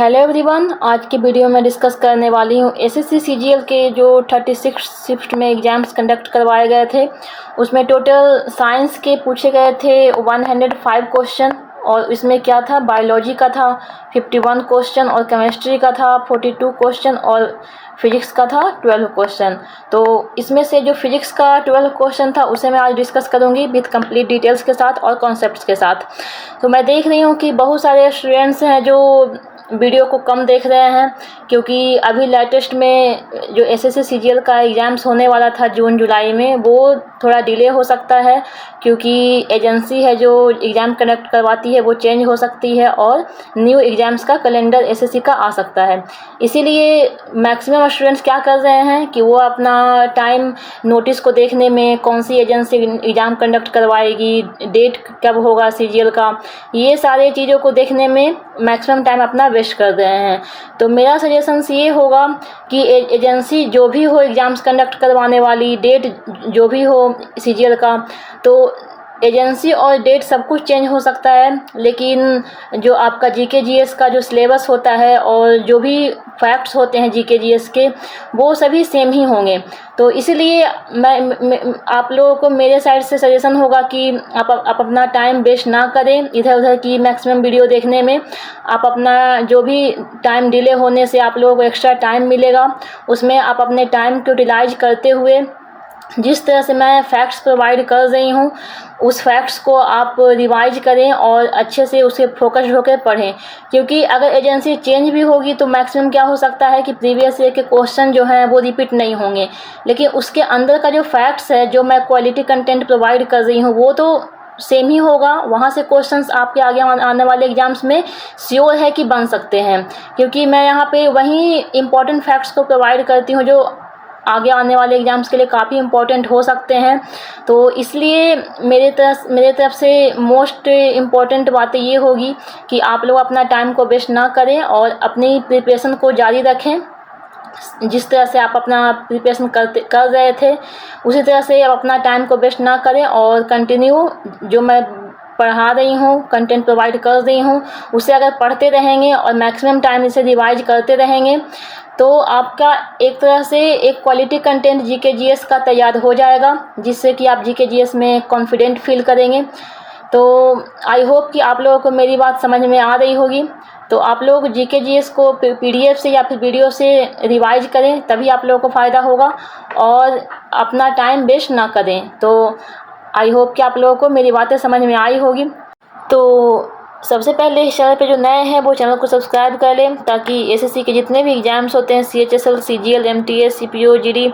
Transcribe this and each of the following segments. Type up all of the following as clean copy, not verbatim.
Hello everyone, आज की video में डिस्कस करने वाली हूँ एसएससी सीजीएल के जो 36 शिफ्ट में एग्ज़ाम्स कंडक्ट करवाए गए थे। उसमें टोटल साइंस के पूछे गए थे 105 क्वेश्चन और इसमें क्या था, बायोलॉजी का था 51 क्वेश्चन और केमिस्ट्री का था 42 क्वेश्चन और फिजिक्स का था 12 क्वेश्चन। तो इसमें से जो फिजिक्स का 12 क्वेश्चन था उसे मैं आज डिस्कस करूँगी विथ कंप्लीट डिटेल्स के साथ और कॉन्सेप्ट्स के साथ। तो मैं देख रही हूँ कि बहुत सारे स्टूडेंट्स हैं जो वीडियो को कम देख रहे हैं, क्योंकि अभी लेटेस्ट में जो एसएससी सीजीएल का एग्ज़ाम्स होने वाला था जून जुलाई में, वो थोड़ा डिले हो सकता है क्योंकि एजेंसी है जो एग्ज़ाम कंडक्ट करवाती है वो चेंज हो सकती है और न्यू एग्ज़ाम्स का कैलेंडर एसएससी का आ सकता है। इसीलिए मैक्सिमम स्टूडेंट्स क्या कर रहे हैं कि वो अपना टाइम नोटिस को देखने में, कौन सी एजेंसी एग्ज़ाम कंडक्ट करवाएगी, डेट कब होगा सीजीएल का, ये सारे चीज़ों को देखने में मैक्सिमम टाइम अपना वेस्ट कर रहे हैं। तो मेरा सजेशंस ये होगा कि एजेंसी जो भी हो एग्ज़ाम्स कंडक्ट करवाने वाली, डेट जो भी हो सीजीएल का, तो एजेंसी और डेट सब कुछ चेंज हो सकता है, लेकिन जो आपका जीके जीएस का जो सिलेबस होता है और जो भी फैक्ट्स होते हैं जीके जीएस के, वो सभी सेम ही होंगे। तो इसलिए मैं आप लोगों को मेरे साइड से सजेशन होगा कि आप अपना टाइम वेस्ट ना करें इधर उधर की मैक्सिमम वीडियो देखने में। आप अपना जो भी टाइम डिले होने से आप लोगों को एक्स्ट्रा टाइम मिलेगा, उसमें आप अपने टाइम को यूटिलाइज करते हुए जिस तरह से मैं फैक्ट्स प्रोवाइड कर रही हूँ उस फैक्ट्स को आप रिवाइज करें और अच्छे से उसे फोकस्ड होकर पढ़ें। क्योंकि अगर एजेंसी चेंज भी होगी तो मैक्सिमम क्या हो सकता है कि प्रीवियस ईयर के क्वेश्चन जो हैं वो रिपीट नहीं होंगे, लेकिन उसके अंदर का जो फैक्ट्स है, जो मैं क्वालिटी कंटेंट प्रोवाइड कर रही हूँ, वो तो सेम ही होगा। वहाँ से क्वेश्चंस आपके आगे आने वाले एग्जाम्स में श्योर है कि बन सकते हैं, क्योंकि मैं यहाँ पे वही इम्पॉर्टेंट फैक्ट्स को प्रोवाइड करती हूँ जो आगे आने वाले एग्ज़ाम्स के लिए काफ़ी इम्पॉर्टेंट हो सकते हैं। तो इसलिए मेरे तरफ से मोस्ट इम्पॉर्टेंट बातें ये होगी कि आप लोग अपना टाइम को वेस्ट ना करें और अपनी प्रिपरेशन को जारी रखें। जिस तरह से आप अपना प्रिपरेशन कर रहे थे उसी तरह से आप अपना टाइम को वेस्ट ना करें और कंटिन्यू जो मैं पढ़ा रही हूँ, कंटेंट प्रोवाइड कर रही हूँ, उसे अगर पढ़ते रहेंगे और मैक्सिमम टाइम इसे रिवाइज करते रहेंगे तो आपका एक तरह से एक क्वालिटी कंटेंट जीके जीएस का तैयार हो जाएगा, जिससे कि आप जीके जीएस में कॉन्फिडेंट फील करेंगे। तो आई होप कि आप लोगों को मेरी बात समझ में आ रही होगी। तो आप लोग जीके जीएस को पीडीएफ से या फिर वीडियो से रिवाइज करें, तभी आप लोगों को फ़ायदा होगा और अपना टाइम वेस्ट ना करें। तो आई होप कि आप लोगों को मेरी बातें समझ में आई होगी। तो सबसे पहले इस चैनल पे जो नए हैं वो चैनल को सब्सक्राइब कर लें, ताकि एसएससी के जितने भी एग्जाम्स होते हैं CHSL, CGL, MTS, CPO, GD,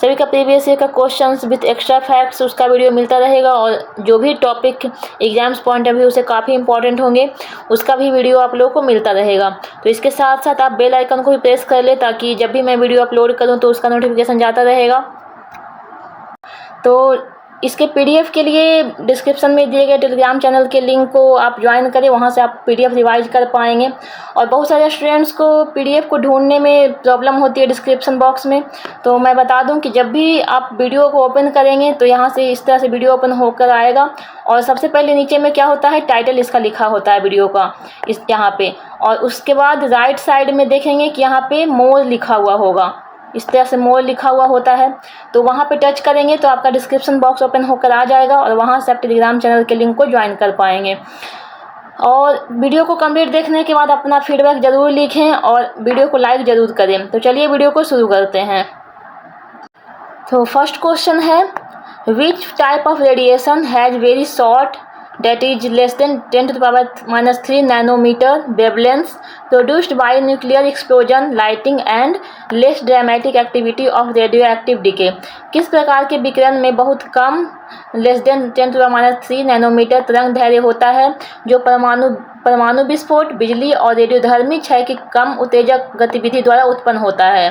सभी का प्रीवियस ईयर का क्वेश्चंस विद एक्स्ट्रा फैक्ट्स उसका वीडियो मिलता रहेगा और जो भी topic exams point of view से काफ़ी इंपॉर्टेंट होंगे उसका भी वीडियो आप लोगों को मिलता रहेगा। तो इसके साथ साथ आप बेल आइकन को भी प्रेस कर लें, ताकि जब भी मैं वीडियो अपलोड करूँ तो उसका नोटिफिकेशन जाता रहेगा। तो इसके पीडीएफ के लिए डिस्क्रिप्शन में दिए गए टेलीग्राम चैनल के लिंक को आप ज्वाइन करें, वहां से आप पीडीएफ रिवाइज कर पाएंगे। और बहुत सारे स्टूडेंट्स को पीडीएफ को ढूंढने में प्रॉब्लम होती है डिस्क्रिप्शन बॉक्स में। तो मैं बता दूं कि जब भी आप वीडियो को ओपन करेंगे तो यहाँ से इस तरह से वीडियो ओपन होकर आएगा और सबसे पहले नीचे में क्या होता है, टाइटल इसका लिखा होता है वीडियो का इस यहाँ पे, और उसके बाद राइट साइड में देखेंगे कि यहाँ पे मोर लिखा हुआ होगा, इस तरह से मोर लिखा हुआ होता है। तो वहाँ पे टच करेंगे तो आपका डिस्क्रिप्शन बॉक्स ओपन होकर आ जाएगा और वहाँ से आप टेलीग्राम चैनल के लिंक को ज्वाइन कर पाएंगे। और वीडियो को कंप्लीट देखने के बाद अपना फीडबैक ज़रूर लिखें और वीडियो को लाइक ज़रूर करें। तो चलिए वीडियो को शुरू करते हैं। तो फर्स्ट क्वेश्चन है, which type of radiation has very short, that is less than 10⁻³ nanometer wavelengths produced by nuclear explosion, lighting and less dramatic activity of radioactive decay। किस प्रकार के विकिरण में बहुत कम लेस देन 10⁻³ नैनोमीटर तरंग धैर्य होता है, जो परमाणु विस्फोट, बिजली और रेडियोधर्मी क्षय की कम उत्तेजक गतिविधि द्वारा उत्पन्न होता है।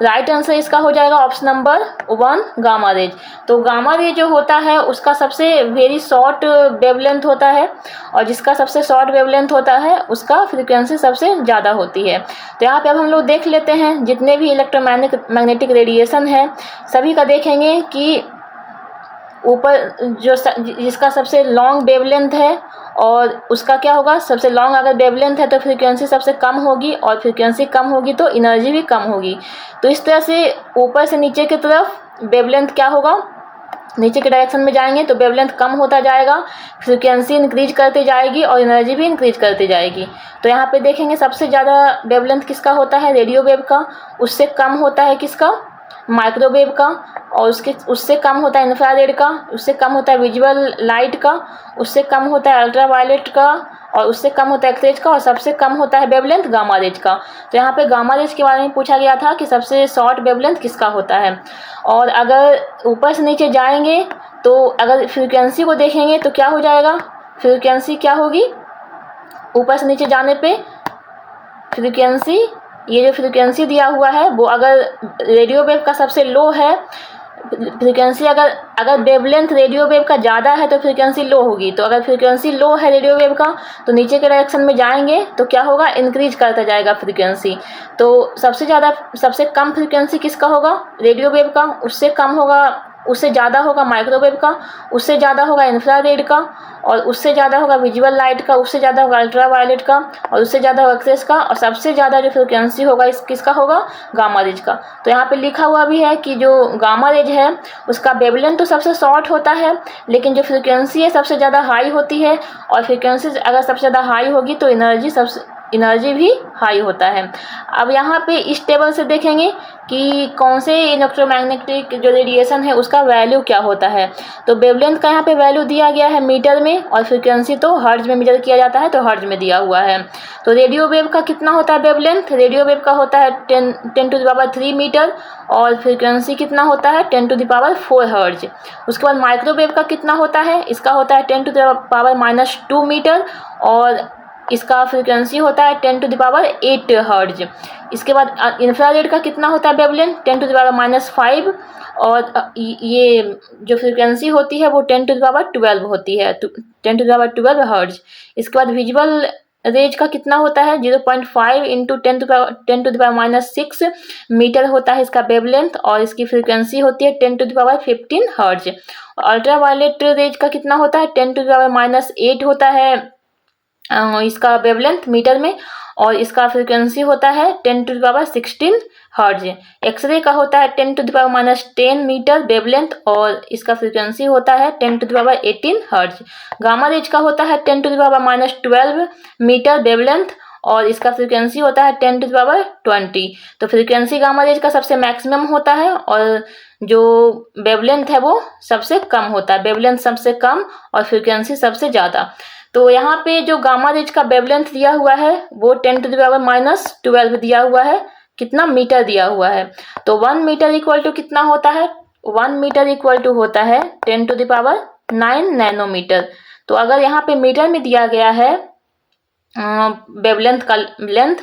राइट आंसर इसका हो जाएगा ऑप्शन नंबर 1, गामा रेज। तो गामा रे जो होता है उसका सबसे वेरी शॉर्ट वेवलेंथ होता है और जिसका सबसे शॉर्ट वेवलेंथ होता है उसका फ्रीक्वेंसी सबसे ज़्यादा होती है। तो यहाँ पे अब हम लोग देख लेते हैं जितने भी इलेक्ट्रोमैग्नेटिक रेडिएशन है सभी का देखेंगे कि ऊपर जो जिसका सबसे लॉन्ग वेवलेंथ है और उसका क्या होगा, सबसे लॉन्ग अगर वेवलेंथ है तो फ्रीक्वेंसी सबसे कम होगी, और फ्रीक्वेंसी कम होगी तो एनर्जी भी कम होगी। तो इस तरह से ऊपर से नीचे की तरफ वेवलेंथ क्या होगा, नीचे के डायरेक्शन में जाएंगे तो वेवलेंथ कम होता जाएगा, फ्रीक्वेंसी इंक्रीज करती जाएगी और एनर्जी भी इंक्रीज करती जाएगी। तो यहाँ पे देखेंगे सबसे ज़्यादा वेवलेंथ किसका होता है, रेडियो वेव का, उससे कम होता है किसका, माइक्रोवेव का, और उससे कम होता है इंफ्रारेड का, उससे कम होता है विजुअल लाइट का, उससे कम होता है अल्ट्रावायलेट का, और उससे कम होता है एक्सरेज का, और सबसे कम होता है वेवलेंथ गामा रेज का। तो यहाँ पे गामा रेज के बारे में पूछा गया था कि सबसे शॉर्ट वेवलेंथ किसका होता है। और अगर ऊपर से नीचे जाएंगे तो अगर फ्रीक्वेंसी को देखेंगे तो क्या हो जाएगा, फ्रीक्वेंसी क्या होगी, ऊपर से नीचे जाने पे फ्रीक्वेंसी, ये जो फ्रीक्वेंसी दिया हुआ है वो अगर रेडियो वेव का सबसे लो है, फ्रीक्वेंसी अगर वेवलेंथ रेडियो वेव का ज़्यादा है तो फ्रीक्वेंसी लो होगी। तो अगर फ्रीक्वेंसी लो है रेडियो वेव का तो नीचे के डायरेक्शन में जाएंगे तो क्या होगा, इंक्रीज करता जाएगा फ्रीक्वेंसी। तो सबसे कम फ्रीक्वेंसी किसका होगा, रेडियो वेव का, उससे कम होगा, उससे ज़्यादा होगा माइक्रोवेव का, उससे ज़्यादा होगा इंफ्रारेड का, और उससे ज़्यादा होगा विजुअल लाइट का, उससे ज़्यादा होगा अल्ट्रावायलेट का, और उससे ज़्यादा होगा एक्सरेज का, और सबसे ज़्यादा जो फ्रीक्वेंसी होगा किसका होगा, गामा रेज का। तो यहाँ पे लिखा हुआ भी है कि जो गामा रेज है उसका वेवलेंथ तो सबसे शॉर्ट होता है, लेकिन जो फ्रीक्वेंसी है सबसे ज़्यादा हाई होती है, और फ्रीक्वेंसी अगर सबसे ज़्यादा हाई होगी तो एनर्जी भी हाई होता है। अब यहाँ पे इस टेबल से देखेंगे कि कौन से इलेक्ट्रोमैग्नेटिक जो रेडिएशन है उसका वैल्यू क्या होता है। तो वेवलेंथ का यहाँ पे वैल्यू दिया गया है मीटर में, और फ्रीक्वेंसी तो हर्ट्ज में मेजर किया जाता है तो हर्ट्ज में दिया हुआ है। तो रेडियो वेव का कितना होता है वेवलेंथ, रेडियो वेव का होता है 10⁻³ मीटर, और फ्रीक्वेंसी कितना होता है 10⁻⁴ हर्ट्ज। उसके बाद माइक्रोवेव का कितना होता है, इसका होता है 10⁻⁻² मीटर, और इसका फ्रीक्वेंसी होता है 10⁸ हर्ट्ज। इसके बाद इंफ्रारेड का कितना होता है वेवलेंथ 10⁻⁻5, और ये जो फ्रीक्वेंसी होती है वो 10⁻12 होती है, 10⁻12 हर्ट्ज। इसके बाद विजुअल रेज का कितना होता है 0.5 इंटू 10⁻⁻6 मीटर होता है इसका वेवलेंथ, और इसकी फ्रीक्वेंसी होती है 10⁻15 हर्ट्ज। अल्ट्रावायलेट रेज का कितना होता है 10⁻⁻8 होता है इसका वेवलेंथ मीटर में, और इसका फ्रीक्वेंसी होता है 10⁻16 हर्ट्ज। एक्सरे का होता है 10⁻10 मीटर वेवलेंथ, और इसका फ्रीक्वेंसी होता है 10⁻18 हर्ट्ज। गामा रेज का होता है 10⁻12 मीटर वेवलेंथ, और इसका फ्रीक्वेंसी होता है 10⁻20। तो फ्रीक्वेंसी गामा रेज का सबसे मैक्सिमम होता है, और जो वेवलेंथ है वो सबसे कम होता है, वेवलेंथ सबसे कम और फ्रीक्वेंसी सबसे ज़्यादा। तो यहाँ पे जो गामा रेज का वेवलेंथ दिया हुआ है वो 10⁻12 दिया हुआ है, कितना मीटर दिया हुआ है। तो 1 मीटर इक्वल टू कितना होता है, 1 मीटर इक्वल टू होता है 10⁹ नैनोमीटर। तो अगर यहाँ पे मीटर में दिया गया है वेवलेंथ का लेंथ,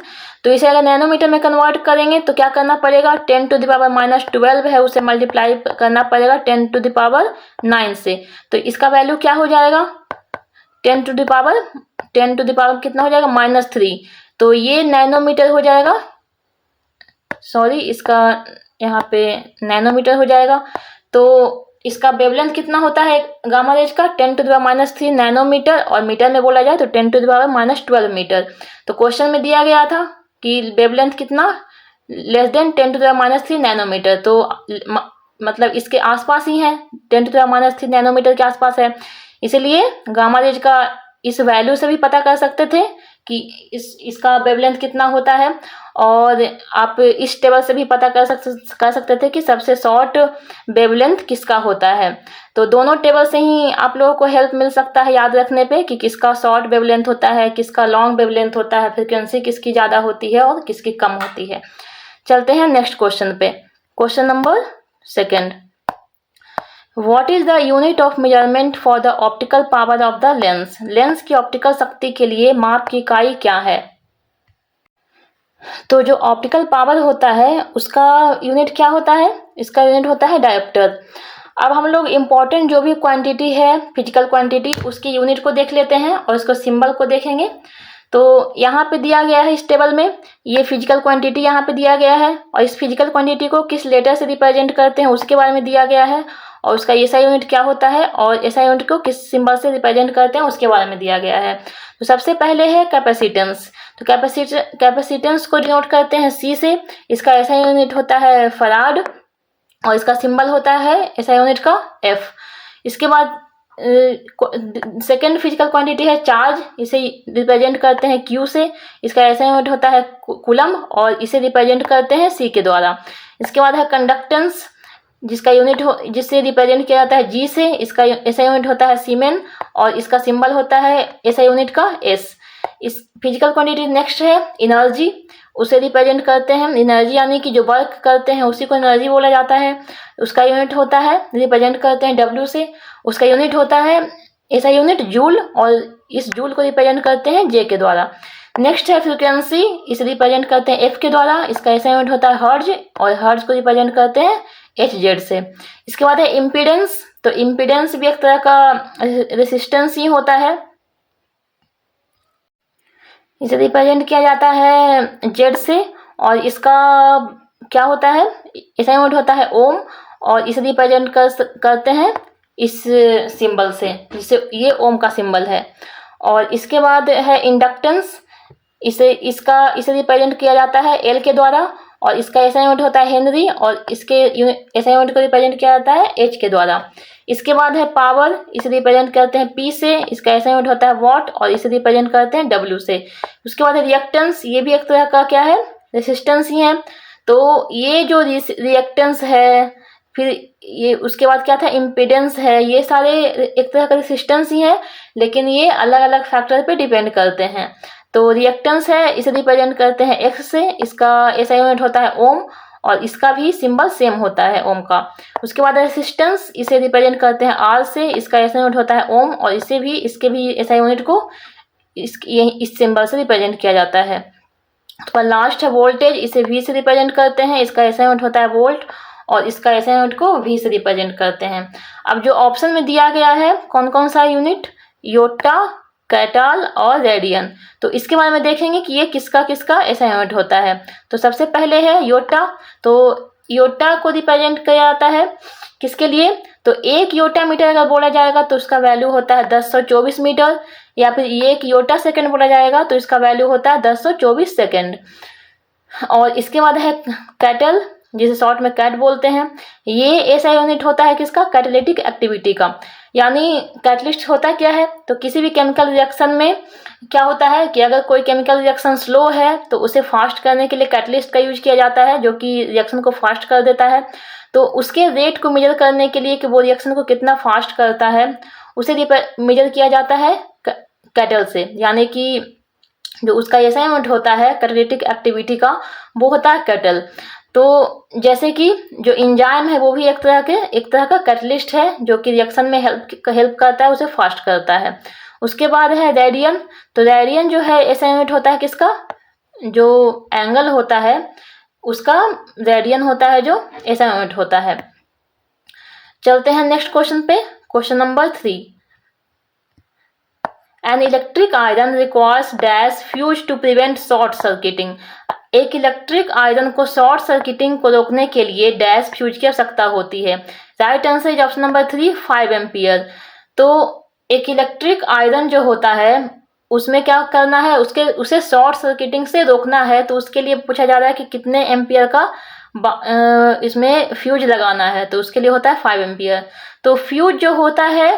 तो इसे अगर नैनोमीटर में कन्वर्ट करेंगे तो क्या करना पड़ेगा, 10⁻12 है उसे मल्टीप्लाई करना पड़ेगा 10⁹ से। तो इसका वैल्यू क्या हो जाएगा 10 टू द पावर कितना हो जाएगा -3। तो ये नैनोमीटर हो जाएगा, सॉरी इसका यहाँ पे नैनोमीटर हो जाएगा। तो इसका वेवलेंथ कितना होता है गामा रेज का 10⁻³ नैनोमीटर, और मीटर में बोला जाए तो 10⁻12 मीटर। तो क्वेश्चन में दिया गया था कि वेवलेंथ कितना लेस देन 10⁻³ नैनोमीटर, तो मतलब इसके आसपास ही है, 10⁻³ नैनोमीटर के आसपास है। इसलिए गामा रेज का इस वैल्यू से भी पता कर सकते थे कि इसका वेवलेंथ कितना होता है, और आप इस टेबल से भी पता कर सकते थे कि सबसे शॉर्ट वेवलेंथ किसका होता है। तो दोनों टेबल से ही आप लोगों को हेल्प मिल सकता है याद रखने पे कि किसका शॉर्ट वेवलेंथ होता है, किसका लॉन्ग वेवलेंथ होता है, फ्रीक्वेंसी किसकी ज़्यादा होती है और किसकी कम होती है। चलते हैं नेक्स्ट क्वेश्चन पे। Question number 2। What is the unit of measurement for the optical power of the lens? Lens की ऑप्टिकल शक्ति के लिए माप की इकाई क्या है। तो जो ऑप्टिकल पावर होता है उसका यूनिट क्या होता है, इसका यूनिट होता है डायोप्टर। अब हम लोग इम्पॉर्टेंट जो भी क्वांटिटी है फिजिकल क्वांटिटी उसकी यूनिट को देख लेते हैं और उसको सिंबल को देखेंगे। तो यहाँ पे दिया गया है इस टेबल में ये फिजिकल क्वांटिटी यहाँ पे दिया गया है, और इस फिजिकल क्वांटिटी को किस लेटर से रिप्रेजेंट करते हैं उसके बारे में दिया गया है, और उसका एसआई यूनिट क्या होता है और एसआई यूनिट को किस सिंबल से रिप्रेजेंट करते हैं उसके बारे में दिया गया है। तो सबसे पहले है कैपेसिटेंस। तो कैपेसिटेंस को डिनोट करते हैं सी से। इसका एसआई यूनिट होता है फराड और इसका सिंबल होता है एसआई यूनिट का एफ। इसके बाद सेकेंड फिजिकल क्वांटिटी है चार्ज, इसे रिप्रेजेंट करते हैं क्यू से। इसका एसआई यूनिट होता है कूलम और इसे रिप्रेजेंट करते हैं सी के द्वारा। इसके बाद है कंडक्टेंस, जिससे रिप्रेजेंट किया जाता है जी से। इसका एसआई यूनिट होता है सीमेन और इसका सिंबल होता है एसआई यूनिट का एस। इस फिजिकल क्वांटिटी नेक्स्ट है एनर्जी, उसे रिप्रेजेंट करते हैं एनर्जी यानी कि जो वर्क करते हैं उसी को एनर्जी बोला जाता है। उसका यूनिट होता है रिप्रेजेंट करते हैं डब्ल्यू से। उसका यूनिट होता है एसआई यूनिट जूल और इस जूल को रिप्रेजेंट करते हैं जे के द्वारा। नेक्स्ट है फ्रीक्वेंसी, इसे रिप्रेजेंट करते हैं एफ के द्वारा। इसका एसआई यूनिट होता है हर्ज और हर्ज को रिप्रेजेंट करते हैं एच जेड से। इसके बाद है इम्पीडेंस, तो इम्पीडेंस भी एक तरह का रेसिस्टेंस ही होता है। इसे रिप्रेजेंट किया जाता है जेड से और इसका क्या होता है एसआई यूनिट होता है ओम और इसे रिप्रेजेंट करते हैं इस सिंबल से, जिससे ये ओम का सिंबल है। और इसके बाद है इंडक्टेंस, इसे रिप्रेजेंट किया जाता है एल के द्वारा और इसका एसआई यूनिट होता है हेनरी और इसके एसआई यूनिट को रिप्रेजेंट किया जाता है एच के द्वारा। इसके बाद है पावर, इसे रिप्रेजेंट करते हैं पी से। इसका एसआई यूनिट होता है वॉट और इसे रिप्रेजेंट करते हैं डब्ल्यू से। उसके बाद है रिएक्टेंस, ये भी एक तरह का क्या है रेसिस्टेंस ही है। तो ये जो रिएक्टेंस है, फिर ये उसके बाद क्या था इम्पीडेंस है, ये सारे एक तरह का रेसिस्टेंस ही है, लेकिन ये अलग अलग फैक्टर पे डिपेंड करते हैं। तो रिएक्टेंस है, इसे रिप्रेजेंट करते हैं एक्स से। इसका एसआई यूनिट होता है ओम और इसका भी सिंबल सेम होता है ओम का। उसके बाद रेसिस्टेंस, इसे रिप्रेजेंट करते हैं आर से। इसका एसआई यूनिट होता है ओम और इसके भी एसआई यूनिट को इस सिंबल से रिप्रेजेंट किया जाता है। तो लास्ट है वोल्टेज, इसे वी से रिप्रेजेंट करते हैं। इसका एसआई यूनिट होता है वोल्ट और इसका एसआई यूनिट को वी से रिप्रेजेंट करते हैं। अब जो ऑप्शन में दिया गया है कौन कौन सा यूनिट, योटा, कैटाल और रेडियन। तो इसके बारे में देखेंगे कि ये किसका किसका एसआई यूनिट होता है। तो सबसे पहले है योटा। तो योटा को रिप्रेजेंट किया जाता है किसके लिए, तो 1 योटा मीटर अगर बोला जाएगा तो उसका वैल्यू होता है 1024 मीटर, या फिर 1 योटा सेकंड बोला जाएगा तो इसका वैल्यू होता है 1024 सेकंड। और इसके बाद है कैटल, जिसे शॉर्ट में कैट बोलते हैं। ये एसआई यूनिट होता है किसका, कैटालिटिक एक्टिविटी का। यानी कैटलिस्ट होता क्या है, तो किसी भी केमिकल रिएक्शन में क्या होता है कि अगर कोई केमिकल रिएक्शन स्लो है तो उसे फास्ट करने के लिए कैटलिस्ट का यूज किया जाता है, जो कि रिएक्शन को फास्ट कर देता है। तो उसके रेट को मेजर करने के लिए कि वो रिएक्शन को कितना फास्ट करता है, उसे मेजर किया जाता है कैटल से। यानी कि जो उसका एसआई यूनिट होता है कैटालिटिक एक्टिविटी का, वो होता है कैटल। तो जैसे कि जो एंजाइम है वो भी एक तरह का कैटलिस्ट है, जो कि रिएक्शन में हेल्प करता है, उसे फास्ट करता है। उसके बाद है रेडियन। तो रेडियन जो है एसआई यूनिट होता है किसका, जो एंगल होता है उसका रेडियन होता है, जो एसआई यूनिट होता है। चलते हैं नेक्स्ट क्वेश्चन पे, question number 3। An electric iron requires dash fuse to prevent short circuiting. एक इलेक्ट्रिक आयरन को शॉर्ट सर्किटिंग को रोकने के लिए डैश फ्यूज की आवश्यकता होती है। Right answer is option number 3, 5 ampere. तो एक इलेक्ट्रिक आयरन जो होता है उसमें क्या करना है, उसे शॉर्ट सर्किटिंग से रोकना है। तो उसके लिए पूछा जा रहा है कि कितने एम्पियर का इसमें फ्यूज लगाना है, तो उसके लिए होता है 5 एम्पियर। तो फ्यूज जो होता है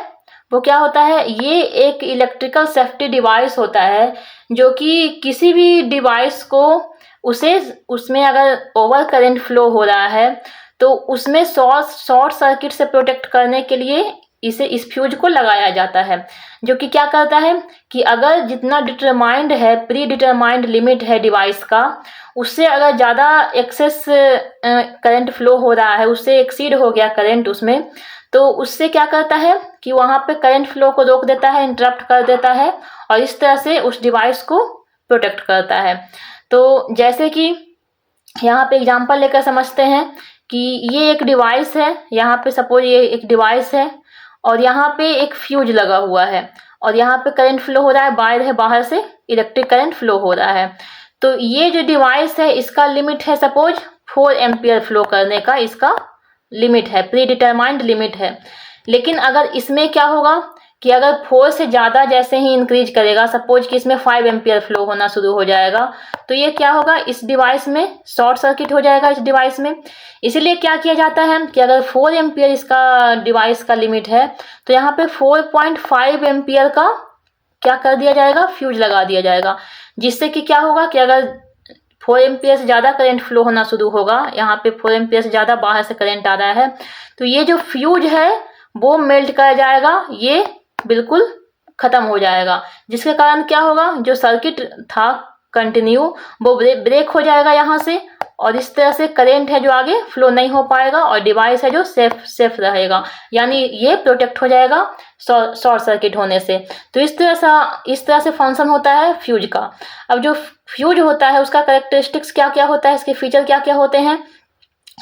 वो क्या होता है, ये एक इलेक्ट्रिकल सेफ्टी डिवाइस होता है, जो कि किसी भी डिवाइस को उसमें अगर ओवर करंट फ्लो हो रहा है तो उसमें शॉर्ट सर्किट से प्रोटेक्ट करने के लिए इस फ्यूज को लगाया जाता है, जो कि क्या करता है कि अगर जितना डिटरमाइंड है, प्री डिटरमाइंड लिमिट है डिवाइस का, उससे अगर ज़्यादा एक्सेस करंट फ्लो हो रहा है, उससे एक्सीड हो गया करंट उसमें, तो उससे क्या करता है कि वहाँ पे करंट फ्लो को रोक देता है, इंटरप्ट कर देता है और इस तरह से उस डिवाइस को प्रोटेक्ट करता है। तो जैसे कि यहाँ पे एग्जांपल लेकर समझते हैं कि ये एक डिवाइस है, यहाँ पे सपोज ये एक डिवाइस है और यहाँ पे एक फ्यूज लगा हुआ है और यहाँ पे करंट फ्लो हो रहा है, वायर है, बाहर से इलेक्ट्रिक करंट फ्लो हो रहा है। तो ये जो डिवाइस है इसका लिमिट है सपोज 4 एम्पियर फ्लो करने का, इसका लिमिट है, प्री डिटरमाइंड लिमिट है। लेकिन अगर इसमें क्या होगा कि अगर 4 से ज़्यादा जैसे ही इंक्रीज करेगा, सपोज कि इसमें 5 एम्पियर फ्लो होना शुरू हो जाएगा, तो ये क्या होगा, इस डिवाइस में शॉर्ट सर्किट हो जाएगा इस डिवाइस में। इसीलिए क्या किया जाता है कि अगर 4 एम्पियर इसका डिवाइस का लिमिट है, तो यहाँ पे 4.5 एम्पियर का क्या कर दिया जाएगा, फ्यूज लगा दिया जाएगा, जिससे कि क्या होगा कि अगर 4 एम्पियर से ज़्यादा करंट फ्लो होना शुरू होगा, यहाँ पे 4 एम्पियर से ज़्यादा बाहर से करंट आ रहा है, तो ये जो फ्यूज है वो मेल्ट कर जाएगा, ये बिल्कुल खत्म हो जाएगा, जिसके कारण क्या होगा, जो सर्किट था कंटिन्यू वो ब्रेक हो जाएगा यहाँ से, और इस तरह से करंट है जो आगे फ्लो नहीं हो पाएगा और डिवाइस है जो सेफ रहेगा, यानी ये प्रोटेक्ट हो जाएगा शॉर्ट सर्किट होने से। तो इस तरह से फंक्शन होता है फ्यूज का। अब जो फ्यूज होता है उसका कैरेक्टरिस्टिक्स क्या क्या होता है, इसके फीचर क्या क्या होते हैं,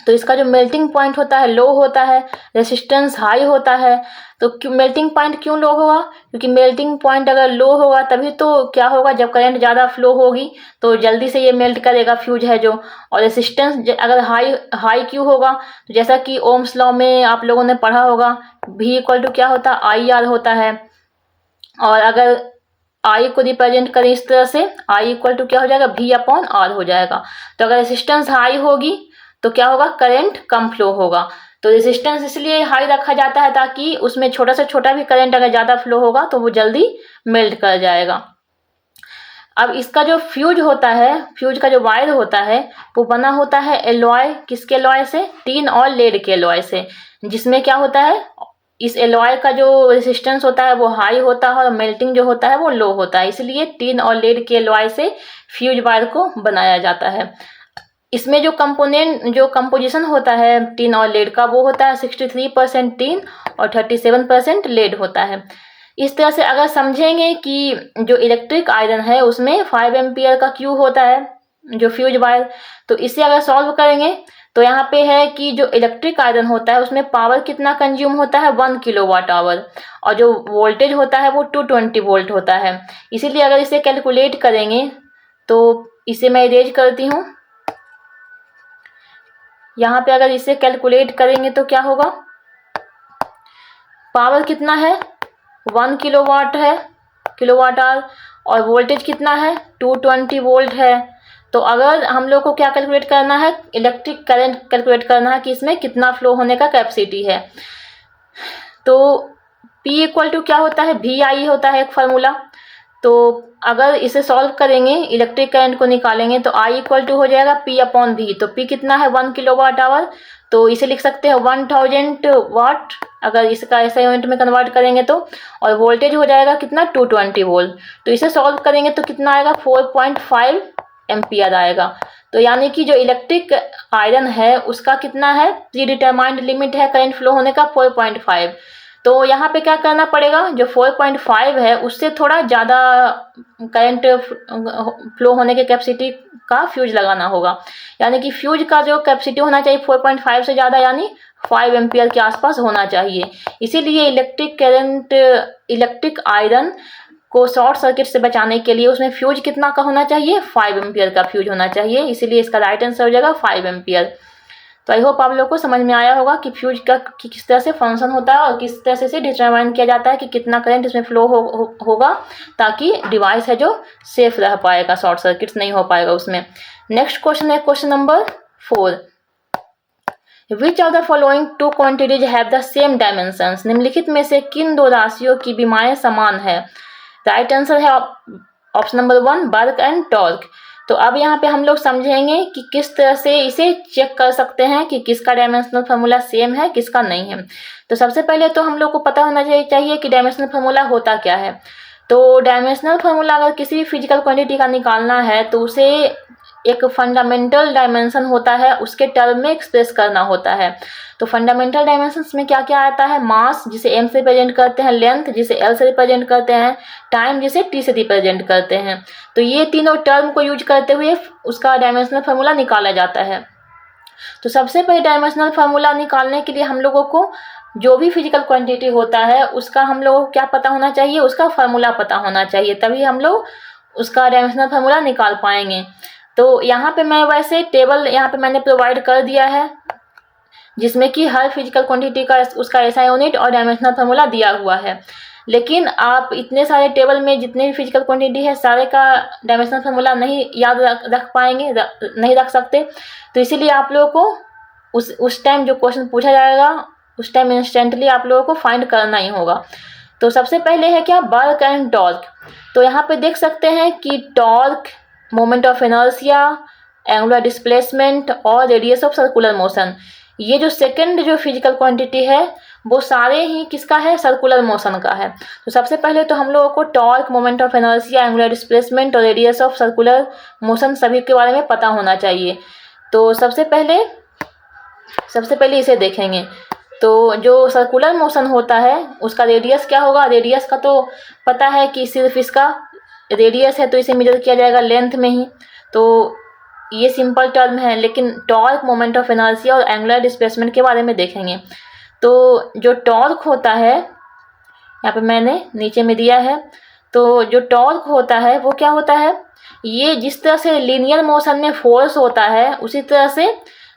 तो इसका जो मेल्टिंग पॉइंट होता है लो होता है, रेसिस्टेंस हाई होता है। तो मेल्टिंग पॉइंट क्यों लो होगा, क्योंकि मेल्टिंग पॉइंट अगर लो होगा तभी तो क्या होगा, जब करंट ज़्यादा फ्लो होगी तो जल्दी से ये मेल्ट करेगा फ्यूज है जो। और रेसिस्टेंस अगर हाई क्यों होगा, तो जैसा कि ओम्स लॉ में आप लोगों ने पढ़ा होगा, V इक्वल टू क्या होता है, IR होता है। और अगर I को रिप्रेजेंट करें इस तरह से, I इक्वल टू क्या हो जाएगा, V/R हो जाएगा। तो अगर रेसिस्टेंस हाई होगी तो क्या होगा, करंट कम फ्लो होगा। तो रेजिस्टेंस इसलिए हाई रखा जाता है ताकि उसमें छोटा से छोटा भी करंट अगर ज़्यादा फ्लो होगा तो वो जल्दी मेल्ट कर जाएगा। अब इसका जो फ्यूज होता है, फ्यूज का जो वायर होता है वो बना होता है एलॉय, किसके एलॉय से, टिन और लेड के एलॉय से, जिसमें क्या होता है, इस एलॉय का जो रेजिस्टेंस होता है वो हाई होता है और मेल्टिंग जो होता है वो लो होता है, इसलिए टिन और लेड के एलॉय से फ्यूज वायर को बनाया जाता है। इसमें जो कंपोजिशन होता है टिन और लेड का, वो होता है 63% टिन और 37% लेड होता है। इस तरह से अगर समझेंगे कि जो इलेक्ट्रिक आयरन है उसमें 5 एम्पियर का क्यू होता है जो फ्यूज वायर, तो इसे अगर सॉल्व करेंगे तो यहाँ पे है कि जो इलेक्ट्रिक आयरन होता है उसमें पावर कितना कंज्यूम होता है, 1 किलोवाट आवर, और जो वोल्टेज होता है वो 220 वोल्ट होता है। इसीलिए अगर इसे कैलकुलेट करेंगे तो इसे मैं इरेज करती हूँ। यहाँ पे अगर इसे कैलकुलेट करेंगे तो क्या होगा, पावर कितना है, 1 किलोवाट है, किलोवाट आवर, और वोल्टेज कितना है, 220 वोल्ट है। तो अगर हम लोग को क्या कैलकुलेट करना है, इलेक्ट्रिक करंट कैलकुलेट करना है कि इसमें कितना फ्लो होने का कैपेसिटी है। तो P इक्वल टू क्या होता है, VI होता है एक फार्मूला। तो अगर इसे सॉल्व करेंगे, इलेक्ट्रिक करंट को निकालेंगे तो I इक्वल टू हो जाएगा P/V। तो P कितना है, 1 किलोवाट आवर, तो इसे लिख सकते हैं 1000 वाट अगर इसका ऐसा यूनिट में कन्वर्ट करेंगे तो, और वोल्टेज हो जाएगा कितना, 220 वोल्ट। तो इसे सॉल्व करेंगे तो कितना आएगा, 4.5 एम्पियर आएगा। तो यानी कि जो इलेक्ट्रिक आयरन है उसका कितना है, प्री डिटरमाइंड लिमिट है करंट फ्लो होने का 4.5। तो यहाँ पे क्या करना पड़ेगा, जो 4.5 है उससे थोड़ा ज़्यादा करंट फ्लो होने के कैपेसिटी का फ्यूज लगाना होगा, यानी कि फ्यूज का जो कैपेसिटी होना चाहिए 4.5 से ज़्यादा, यानी 5 एम्पियर के आसपास होना चाहिए। इसीलिए इलेक्ट्रिक आयरन को शॉर्ट सर्किट से बचाने के लिए उसमें फ्यूज कितना का होना चाहिए, 5 एम्पियर का फ्यूज होना चाहिए। इसीलिए इसका राइट आंसर हो जाएगा 5 एम्पियर। तो आई होप आप लोग को समझ में आया होगा कि फ्यूज का किस तरह से फंक्शन होता है और किस तरह से इसे डिटरमाइन किया जाता है कि कितना करंट इसमें फ्लो होगा, ताकि डिवाइस है जो सेफ रह पाएगा, शॉर्ट सर्किट नहीं हो पाएगा उसमें। नेक्स्ट क्वेश्चन है question number 4। Which of the following 2 quantities have the same dimensions, निम्नलिखित में से किन 2 राशियों की विमाएं समान है। राइट आंसर है option number 1 work and torque. तो अब यहाँ पे हम लोग समझेंगे कि किस तरह से इसे चेक कर सकते हैं कि किसका डायमेंशनल फार्मूला सेम है किसका नहीं है। तो सबसे पहले तो हम लोग को पता होना चाहिए कि डायमेंशनल फार्मूला होता क्या है। तो डायमेंशनल फार्मूला अगर किसी भी फिजिकल क्वांटिटी का निकालना है तो उसे एक फंडामेंटल डायमेंशन होता है उसके टर्म में एक्सप्रेस करना होता है। तो फंडामेंटल डायमेंशंस में क्या क्या आता है, मास जिसे m से रिप्रेजेंट करते हैं, लेंथ जिसे l से रिप्रेजेंट करते हैं, टाइम जिसे t से रिप्रेजेंट करते हैं। तो ये तीनों टर्म को यूज करते हुए उसका डायमेंशनल फार्मूला निकाला जाता है। तो सबसे पहले डायमेंशनल फार्मूला निकालने के लिए हम लोगों को जो भी फिजिकल क्वांटिटी होता है उसका हम लोगों को क्या पता होना चाहिए, उसका फार्मूला पता होना चाहिए, तभी हम लोग उसका डायमेंशनल फार्मूला निकाल पाएंगे। तो यहाँ पे मैं वैसे टेबल यहाँ पे मैंने प्रोवाइड कर दिया है, जिसमें कि हर फिजिकल क्वांटिटी का उसका एसआई यूनिट और डायमेंशनल फार्मूला दिया हुआ है। लेकिन आप इतने सारे टेबल में जितने भी फिजिकल क्वांटिटी है सारे का डायमेंशनल फार्मूला नहीं याद रख पाएंगे, नहीं रख सकते। तो इसीलिए आप लोगों को उस टाइम जो क्वेश्चन पूछा जाएगा उस टाइम इंस्टेंटली आप लोगों को फाइंड करना ही होगा। तो सबसे पहले है क्या, वर्क एंड टॉर्क। तो यहाँ पे देख सकते हैं कि torque, moment of inertia, angular displacement और रेडियस ऑफ सर्कुलर मोशन, ये जो सेकंड जो फिजिकल क्वांटिटी है वो सारे ही किसका है, सर्कुलर मोशन का है। तो सबसे पहले तो हम लोगों को torque, moment of inertia, angular displacement और रेडियस ऑफ सर्कुलर मोशन सभी के बारे में पता होना चाहिए। तो सबसे पहले इसे देखेंगे। तो जो सर्कुलर मोशन होता है उसका रेडियस क्या होगा, रेडियस का तो पता है कि सिर्फ इसका रेडियस है तो इसे मेजर किया जाएगा लेंथ में ही, तो ये सिंपल टर्म है। लेकिन टॉर्क, मोमेंट ऑफ इनर्शिया और एंगुलर डिस्प्लेसमेंट के बारे में देखेंगे। तो जो टॉर्क होता है, यहाँ पे मैंने नीचे में दिया है, तो जो टॉर्क होता है वो क्या होता है, ये जिस तरह से लीनियर मोशन में फोर्स होता है उसी तरह से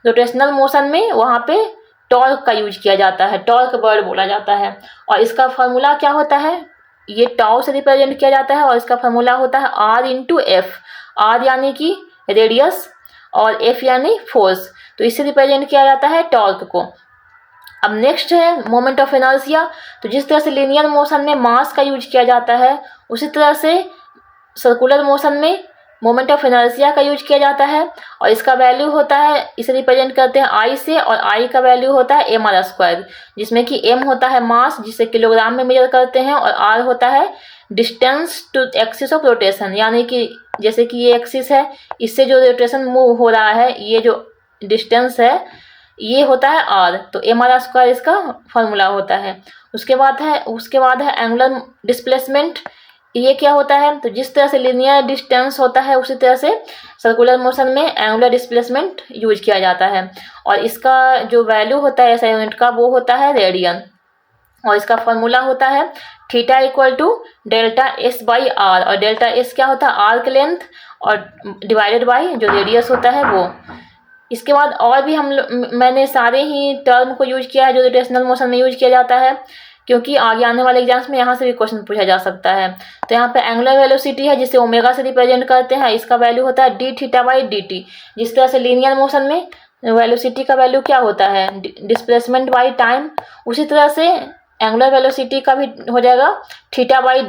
रोटेशनल मोशन में वहाँ पे टॉर्क का यूज किया जाता है, टॉर्क वर्ड बोला जाता है। और इसका फार्मूला क्या होता है, ये टाउ से रिप्रेजेंट किया जाता है और इसका फार्मूला होता है R इंटू एफ। R यानी कि रेडियस और F यानी फोर्स, तो इससे रिप्रेजेंट किया जाता है टॉर्क को। अब नेक्स्ट है मोमेंट ऑफ इनर्शिया। तो जिस तरह से लीनियर मोशन में मास का यूज किया जाता है उसी तरह से सर्कुलर मोशन में मोमेंट ऑफ इनर्शिया का यूज किया जाता है। और इसका वैल्यू होता है, इसे रिप्रेजेंट करते हैं I से, और I का वैल्यू होता है mr², जिसमें कि m होता है मास जिसे किलोग्राम में मेजर करते हैं, और r होता है distance to axis of rotation, यानी कि जैसे कि ये एक्सिस है, इससे जो रोटेशन मूव हो रहा है, ये जो डिस्टेंस है ये होता है r, तो mr² इसका फॉर्मूला होता है। उसके बाद है एंगुलर डिस्प्लेसमेंट। ये क्या होता है, तो जिस तरह से लीनियर डिस्टेंस होता है उसी तरह से सर्कुलर मोशन में एंगुलर डिस्प्लेसमेंट यूज किया जाता है। और इसका जो वैल्यू होता है SI यूनिट का वो होता है रेडियन, और इसका फॉर्मूला होता है theta equal to delta S by R, और डेल्टा S क्या होता है, आर्क लेंथ, और डिवाइडेड बाई जो रेडियस होता है वो। इसके बाद और भी मैंने सारे ही टर्म को यूज किया है जो रोटेशनल मोशन में यूज किया जाता है, क्योंकि आगे आने वाले एग्जाम्स में यहाँ से भी क्वेश्चन पूछा जा सकता है। तो यहाँ पे एंगुलर वेलोसिटी है जिसे ओमेगा से रिप्रेजेंट करते हैं, इसका वैल्यू होता है d थीटा बाई dt। जिस तरह से लीनियर मोशन में वेलोसिटी का वैल्यू क्या होता है, डिस्प्लेसमेंट बाई टाइम, उसी तरह से एंगुलर वेलोसिटी का भी हो जाएगा थीटा बाई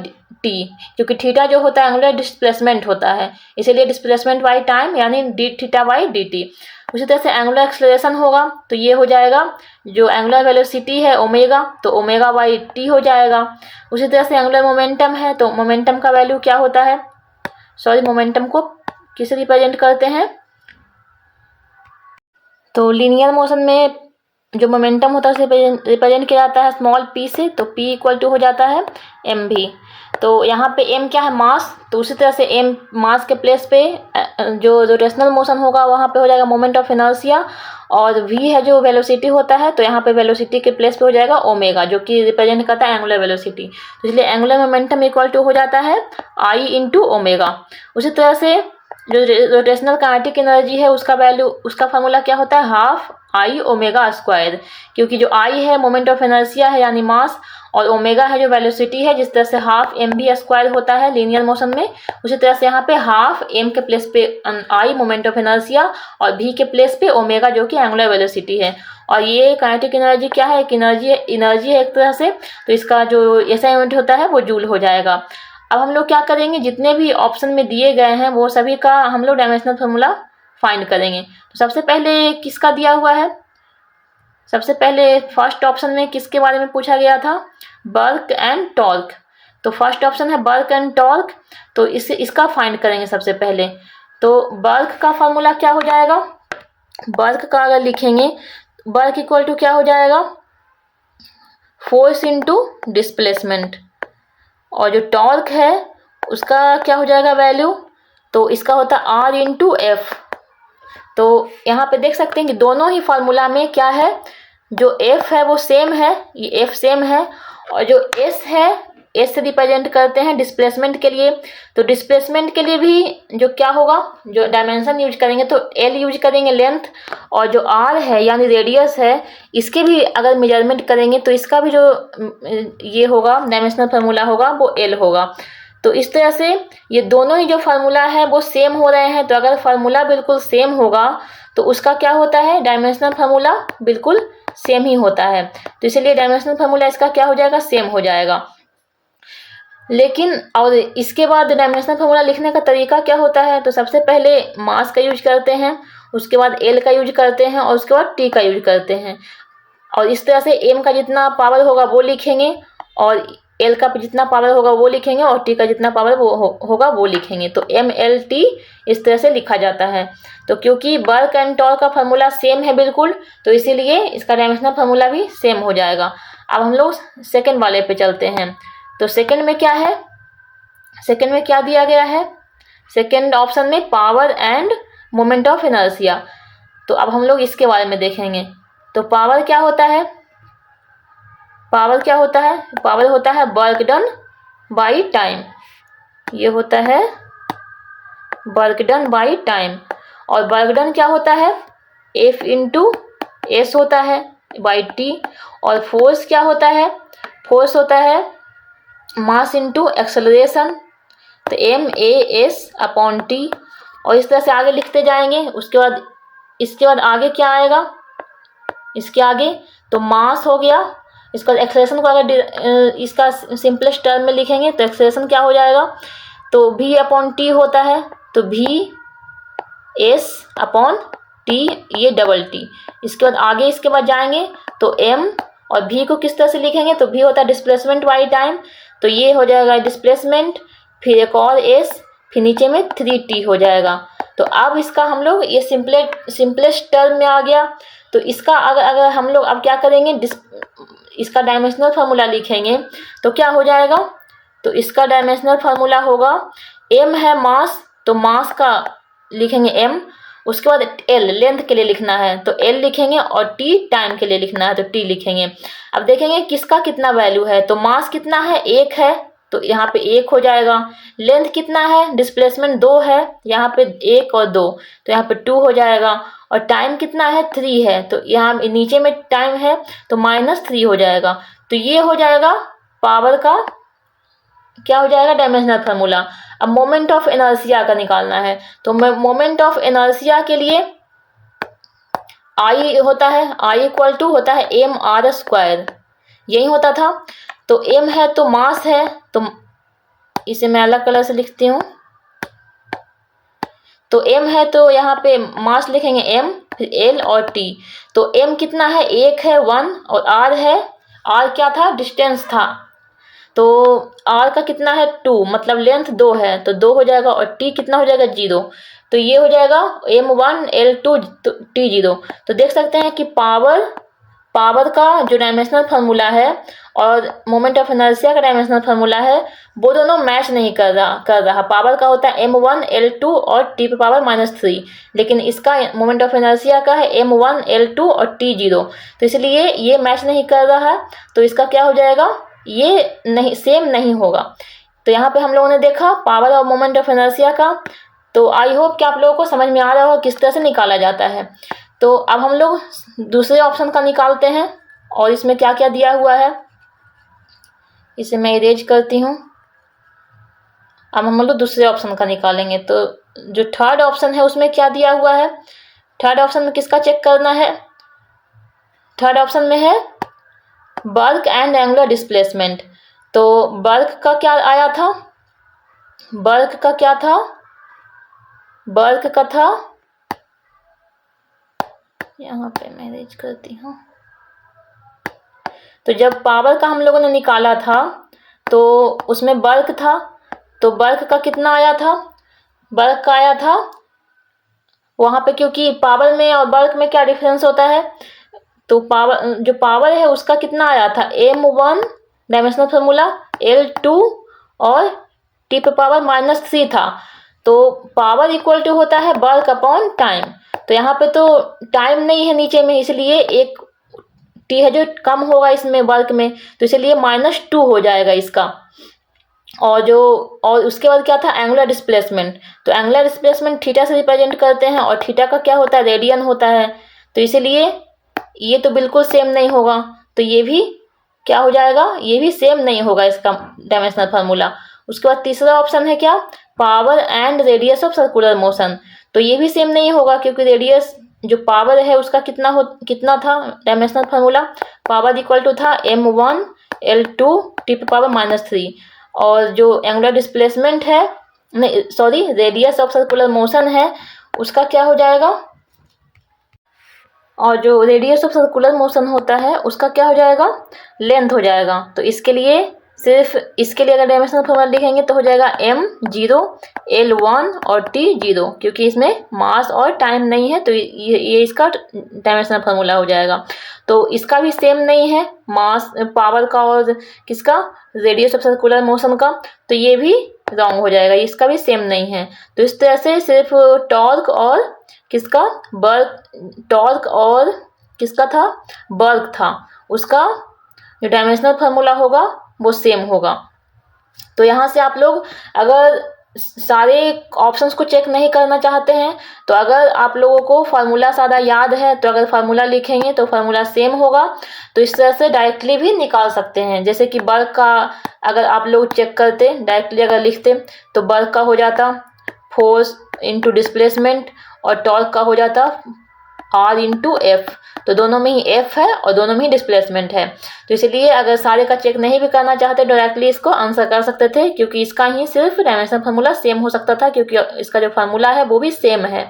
टी, क्योंकि थीटा जो होता है एंगुलर डिस्प्लेसमेंट होता है, इसीलिए डिस्प्लेसमेंट बाई टाइम यानी d थीटा बाई dt। उसी तरह से एंगुलर एक्सेलरेशन होगा तो ये हो जाएगा, जो एंगुलर वेलोसिटी है ओमेगा, तो ओमेगा बाई टी हो जाएगा। उसी तरह से एंगुलर मोमेंटम है, तो मोमेंटम का वैल्यू क्या होता है, मोमेंटम को किसे रिप्रेजेंट करते हैं, तो लीनियर मोशन में जो मोमेंटम होता है उसे रिप्रेजेंट किया जाता है स्मॉल p से, तो p इक्वल टू हो जाता है mv। तो यहाँ पे m क्या है, मास, तो उसी तरह से m मास के प्लेस पे जो रोटेशनल मोशन होगा वहाँ पे हो जाएगा मोमेंट ऑफ इनर्शिया, और v है जो वेलोसिटी होता है, तो यहाँ पे वेलोसिटी के प्लेस पे हो जाएगा ओमेगा, जो कि रिप्रेजेंट करता है एंगुलर वेलोसिटी। तो इसलिए एंगुलर मोमेंटम इक्वल टू हो जाता है I इंटू ओमेगा। उसी तरह से जो रोटेशनल काइनेटिक एनर्जी है उसका वैल्यू, उसका फार्मूला क्या होता है, हाफ I ओमेगा स्क्वायर, क्योंकि जो I है मोमेंट ऑफ इनर्शिया है यानी मास, और ओमेगा है जो वेलोसिटी है, जिस तरह से हाफ mv स्क्वायर होता है लीनियर मोशन में, उसी तरह से यहाँ पे हाफ m के प्लेस पे I मोमेंट ऑफ इनर्शिया और v के प्लेस पे ओमेगा जो कि एंगुलर वेलोसिटी है। और ये काइनेटिक एनर्जी क्या है, एनर्जी है एक तरह से, तो इसका जो SI यूनिट होता है वो जूल हो जाएगा। अब हम लोग क्या करेंगे, जितने भी ऑप्शन में दिए गए हैं वो सभी का हम लोग डायमेंशनल फार्मूला फाइंड करेंगे। तो सबसे पहले किसका दिया हुआ है, सबसे पहले फर्स्ट ऑप्शन में किसके बारे में पूछा गया था, वर्क एंड टॉर्क। तो फर्स्ट ऑप्शन है वर्क एंड टॉर्क, तो इसका फाइंड करेंगे सबसे पहले। तो वर्क का फार्मूला क्या हो जाएगा, वर्क का अगर लिखेंगे, वर्क इक्वल टू क्या हो जाएगा, फोर्स इंटू डिस्प्लेसमेंट, और जो टॉर्क है उसका क्या हो जाएगा वैल्यू, तो इसका होता है R इंटू एफ। तो यहाँ पे देख सकते हैं कि दोनों ही फार्मूला में क्या है, जो F है वो सेम है, ये F सेम है, और जो S है एस से रिप्रेजेंट करते हैं डिस्प्लेसमेंट के लिए। तो डिस्प्लेसमेंट के लिए भी जो क्या होगा, जो डायमेंशन यूज करेंगे तो एल यूज करेंगे लेंथ, और जो आर है यानी रेडियस है इसके भी अगर मेजरमेंट करेंगे तो इसका भी जो ये होगा डायमेंशनल फार्मूला होगा वो एल होगा। तो इस तरह से ये दोनों ही जो फार्मूला है वो सेम हो रहे हैं। तो अगर फार्मूला बिल्कुल सेम होगा तो उसका क्या होता है, डायमेंशनल फार्मूला बिल्कुल सेम ही होता है। तो इसलिए डायमेंशनल फार्मूला इसका क्या हो जाएगा, सेम हो जाएगा। लेकिन और इसके बाद डायमेंशनल फार्मूला लिखने का तरीका क्या होता है, तो सबसे पहले मास का यूज करते हैं, उसके बाद एल का यूज करते हैं और उसके बाद टी का यूज करते हैं। और इस तरह से एम का जितना पावर होगा वो लिखेंगे और एल का जितना पावर होगा वो लिखेंगे और टी का जितना पावर होगा वो लिखेंगे। तो एम एल टी इस तरह से लिखा जाता है। तो क्योंकि वर्क एंड टॉर्क का फार्मूला सेम है बिल्कुल, तो इसीलिए इसका डायमेंशनल फार्मूला भी सेम हो जाएगा। अब हम लोग सेकंड वाले पे चलते हैं। तो सेकंड में क्या है, सेकंड में क्या दिया गया है, सेकंड ऑप्शन में power end moment of inertia. तो अब हम लोग इसके बारे में देखेंगे। तो पावर क्या होता है, पावर क्या होता है, पावर होता है वर्क डन बाई टाइम। ये होता है वर्क डन बाई टाइम। और वर्क डन क्या होता है, एफ इंटू एस होता है बाई टी। और फोर्स क्या होता है, फोर्स होता है मास इंटू एक्सेलरेशन, तो M A S upon T. और इस तरह से आगे लिखते जाएंगे। उसके बाद इसके बाद आगे क्या आएगा, इसके आगे तो मास हो गया। इसका एक्सेलरेशन को अगर इसका सिंपलेस्ट टर्म में लिखेंगे तो एक्सेलरेशन क्या हो जाएगा, तो v अपॉन टी होता है, तो v s अपॉन टी, ये डबल टी। इसके बाद आगे इसके बाद जाएंगे तो m और v को किस तरह से लिखेंगे, तो v होता है डिस्प्लेसमेंट बाई टाइम, तो ये हो जाएगा डिस्प्लेसमेंट, फिर एक और s, फिर नीचे में 3t हो जाएगा। तो अब इसका हम लोग ये सिंपलेस्ट टर्म में आ गया। तो इसका अगर हम लोग अब क्या करेंगे, इसका डायमेंशनल फार्मूला लिखेंगे तो क्या हो जाएगा, तो इसका डायमेंशनल फार्मूला होगा, m है मास, तो मास का लिखेंगे m, उसके बाद l लेंथ के लिए लिखना है तो l लिखेंगे और t टाइम के लिए लिखना है तो t लिखेंगे। अब देखेंगे किसका कितना वैल्यू है, तो मास कितना है, 1 है, तो यहाँ पे 1 हो जाएगा। लेंथ कितना है, डिस्प्लेसमेंट 2 है, यहाँ पे 1 और 2, तो यहाँ पे 2 हो जाएगा। और टाइम कितना है, 3 है, तो यहाँ नीचे में टाइम है तो -3 हो जाएगा। तो ये हो जाएगा पावर का क्या हो जाएगा, डायमेंशनल फार्मूला। अब मोमेंट ऑफ इनर्शिया का निकालना है। तो मोमेंट ऑफ इनर्शिया के लिए आई होता है, आई इक्वल टू होता है एम आर स्क्वायर, यही होता था। तो m है तो मास है, तो इसे मैं अलग कलर से लिखती हूँ। तो m है तो यहाँ पे मास लिखेंगे m, फिर l और t। तो m कितना है, 1 है 1, और r है, r क्या था, डिस्टेंस था, तो r का कितना है 2, मतलब लेंथ 2 है तो 2 हो जाएगा, और t कितना हो जाएगा 0, तो ये हो जाएगा m1 l2 t0। तो देख सकते हैं कि पावर का जो डायमेंशनल फार्मूला है और मोमेंट ऑफ इनर्शिया का डायमेंशनल फार्मूला है वो दोनों मैच नहीं कर रहा। पावर का होता है m1 l2 और t पे पावर -3, लेकिन इसका मोमेंट ऑफ इनर्शिया का है m1 l2 और t0, तो इसलिए ये मैच नहीं कर रहा है। तो इसका क्या हो जाएगा, ये नहीं, सेम नहीं होगा। तो यहाँ पे हम लोगों ने देखा पावर और मोमेंट ऑफ इनर्शिया का। तो आई होप कि आप लोगों को समझ में आ रहा होगा किस तरह से निकाला जाता है। तो अब हम लोग दूसरे ऑप्शन का निकालते हैं, और इसमें क्या क्या दिया हुआ है इसे मैं इरेज करती हूँ। अब हम लोग दूसरे ऑप्शन का निकालेंगे। तो जो थर्ड ऑप्शन है उसमें क्या दिया हुआ है, थर्ड ऑप्शन में किसका चेक करना है, थर्ड ऑप्शन में है वर्क एंड एंगुलर डिस्प्लेसमेंट। तो वर्क का क्या आया था, वर्क का क्या था, वर्क का था, यहाँ पे मैं इरेज करती हूँ। तो जब पावर का हम लोगों ने निकाला था तो उसमें वर्क था, तो वर्क का कितना आया था, वर्क का आया था वहाँ पे, क्योंकि पावर में और वर्क में क्या डिफरेंस होता है, तो पावर जो पावर है उसका कितना आया था, m1 डायमेंशनल फार्मूला, l2 और t पे पावर -3 था। तो पावर इक्वल टू होता है वर्क अपॉन टाइम। तो यहाँ पे तो टाइम नहीं है नीचे में, इसलिए एक t है जो कम होगा इसमें वर्क में, तो इसलिए -2 हो जाएगा इसका। और उसके बाद क्या था, एंगुलर डिस्प्लेसमेंट। तो एंगुलर डिस्प्लेसमेंट थीटा से रिप्रेजेंट करते हैं और थीटा का क्या होता है, रेडियन होता है। तो इसीलिए ये तो बिल्कुल सेम नहीं होगा, तो ये भी क्या हो जाएगा, ये भी सेम नहीं होगा इसका डायमेंशनल फार्मूला। उसके बाद तीसरा ऑप्शन है क्या, power and radius of circular motion. तो ये भी सेम नहीं होगा क्योंकि रेडियस जो पावर है उसका कितना था dimensional formula, power equal to था m1 l2 t⁻³ और जो एंगुलर डिस्प्लेसमेंट है, नहीं sorry, radius of circular motion है उसका क्या हो जाएगा, और जो रेडियस ऑफ सर्कुलर मोशन होता है उसका क्या हो जाएगा, लेंथ हो जाएगा। तो इसके लिए सिर्फ इसके लिए अगर डायमेंशनल फॉर्मूला लिखेंगे तो हो जाएगा m0 l1 और t0, क्योंकि इसमें मास और टाइम नहीं है तो ये इसका डायमेंशनल फार्मूला हो जाएगा। तो इसका भी सेम नहीं है, मास पावर का और किसका, रेडियस ऑफ सर्कुलर मोशन का, तो ये भी रॉन्ग हो जाएगा, इसका भी सेम नहीं है। तो इस तरह से सिर्फ टॉर्क और किसका, टॉर्क और किसका था, बर्क था, उसका जो डायमेंशनल फार्मूला होगा वो सेम होगा। तो यहाँ से आप लोग अगर सारे ऑप्शंस को चेक नहीं करना चाहते हैं तो अगर आप लोगों को फार्मूला सारा याद है तो अगर फार्मूला लिखेंगे तो फार्मूला सेम होगा, तो इस तरह से डायरेक्टली भी निकाल सकते हैं। जैसे कि बर्क का अगर आप लोग चेक करते डायरेक्टली अगर लिखते तो बर्क का हो जाता फोर्स इंटू डिस्प्लेसमेंट और टॉर्क का हो जाता r इंटू एफ। तो दोनों में ही f है और दोनों में ही डिस्प्लेसमेंट है, तो इसलिए अगर सारे का चेक नहीं भी करना चाहते डायरेक्टली इसको आंसर कर सकते थे, क्योंकि इसका ही सिर्फ डायमेंशनल फार्मूला सेम हो सकता था क्योंकि इसका जो फार्मूला है वो भी सेम है।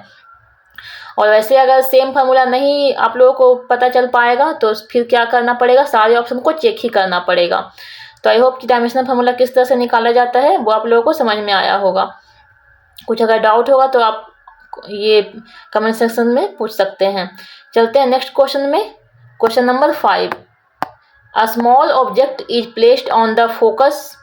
और वैसे अगर सेम फार्मूला नहीं आप लोगों को पता चल पाएगा तो फिर क्या करना पड़ेगा, सारे ऑप्शन को चेक ही करना पड़ेगा। तो आई होप कि डायमेंशनल फार्मूला किस तरह से निकाला जाता है वो आप लोगों को समझ में आया होगा। कुछ अगर डाउट होगा तो आप ये कमेंट सेक्शन में पूछ सकते हैं। चलते हैं नेक्स्ट क्वेश्चन में। Question number 5, a small object is placed on the focus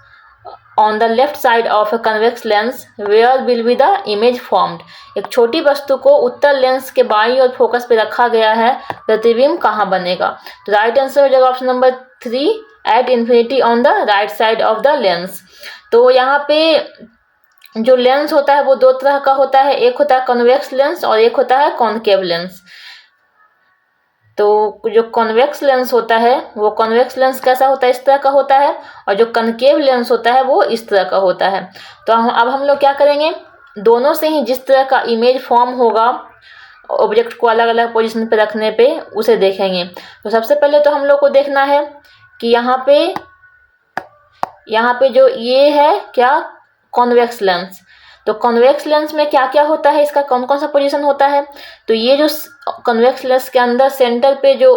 on the left side of a convex lens, where will be the image formed. एक छोटी वस्तु को उत्तर लेंस के बाईं ओर फोकस पे रखा गया है, प्रतिबिंब कहाँ बनेगा। तो राइट आंसर हो जाएगा option number 3, at infinity on the right side of the lens. तो यहाँ पे जो लेंस होता है वो दो तरह का होता है, एक होता है कन्वेक्स लेंस और एक होता है कॉनकेव लेंस। तो जो कॉन्वेक्स लेंस होता है वो कॉन्वेक्स लेंस कैसा होता है, इस तरह का होता है, और जो कनकेव लेंस होता है वो इस तरह का होता है। तो अब हम लोग क्या करेंगे, दोनों से ही जिस तरह का इमेज फॉर्म होगा ऑब्जेक्ट को अलग अलग पोजीशन पे रखने पे उसे देखेंगे। तो सबसे पहले तो हम लोग को देखना है कि यहाँ पे जो ये है क्या, कॉन्वेक्स लेंस। तो कॉन्वेक्स लेंस में क्या क्या होता है, इसका कौन कौन सा पोजीशन होता है। तो ये जो कॉन्वेक्स लेंस के अंदर सेंटर पे जो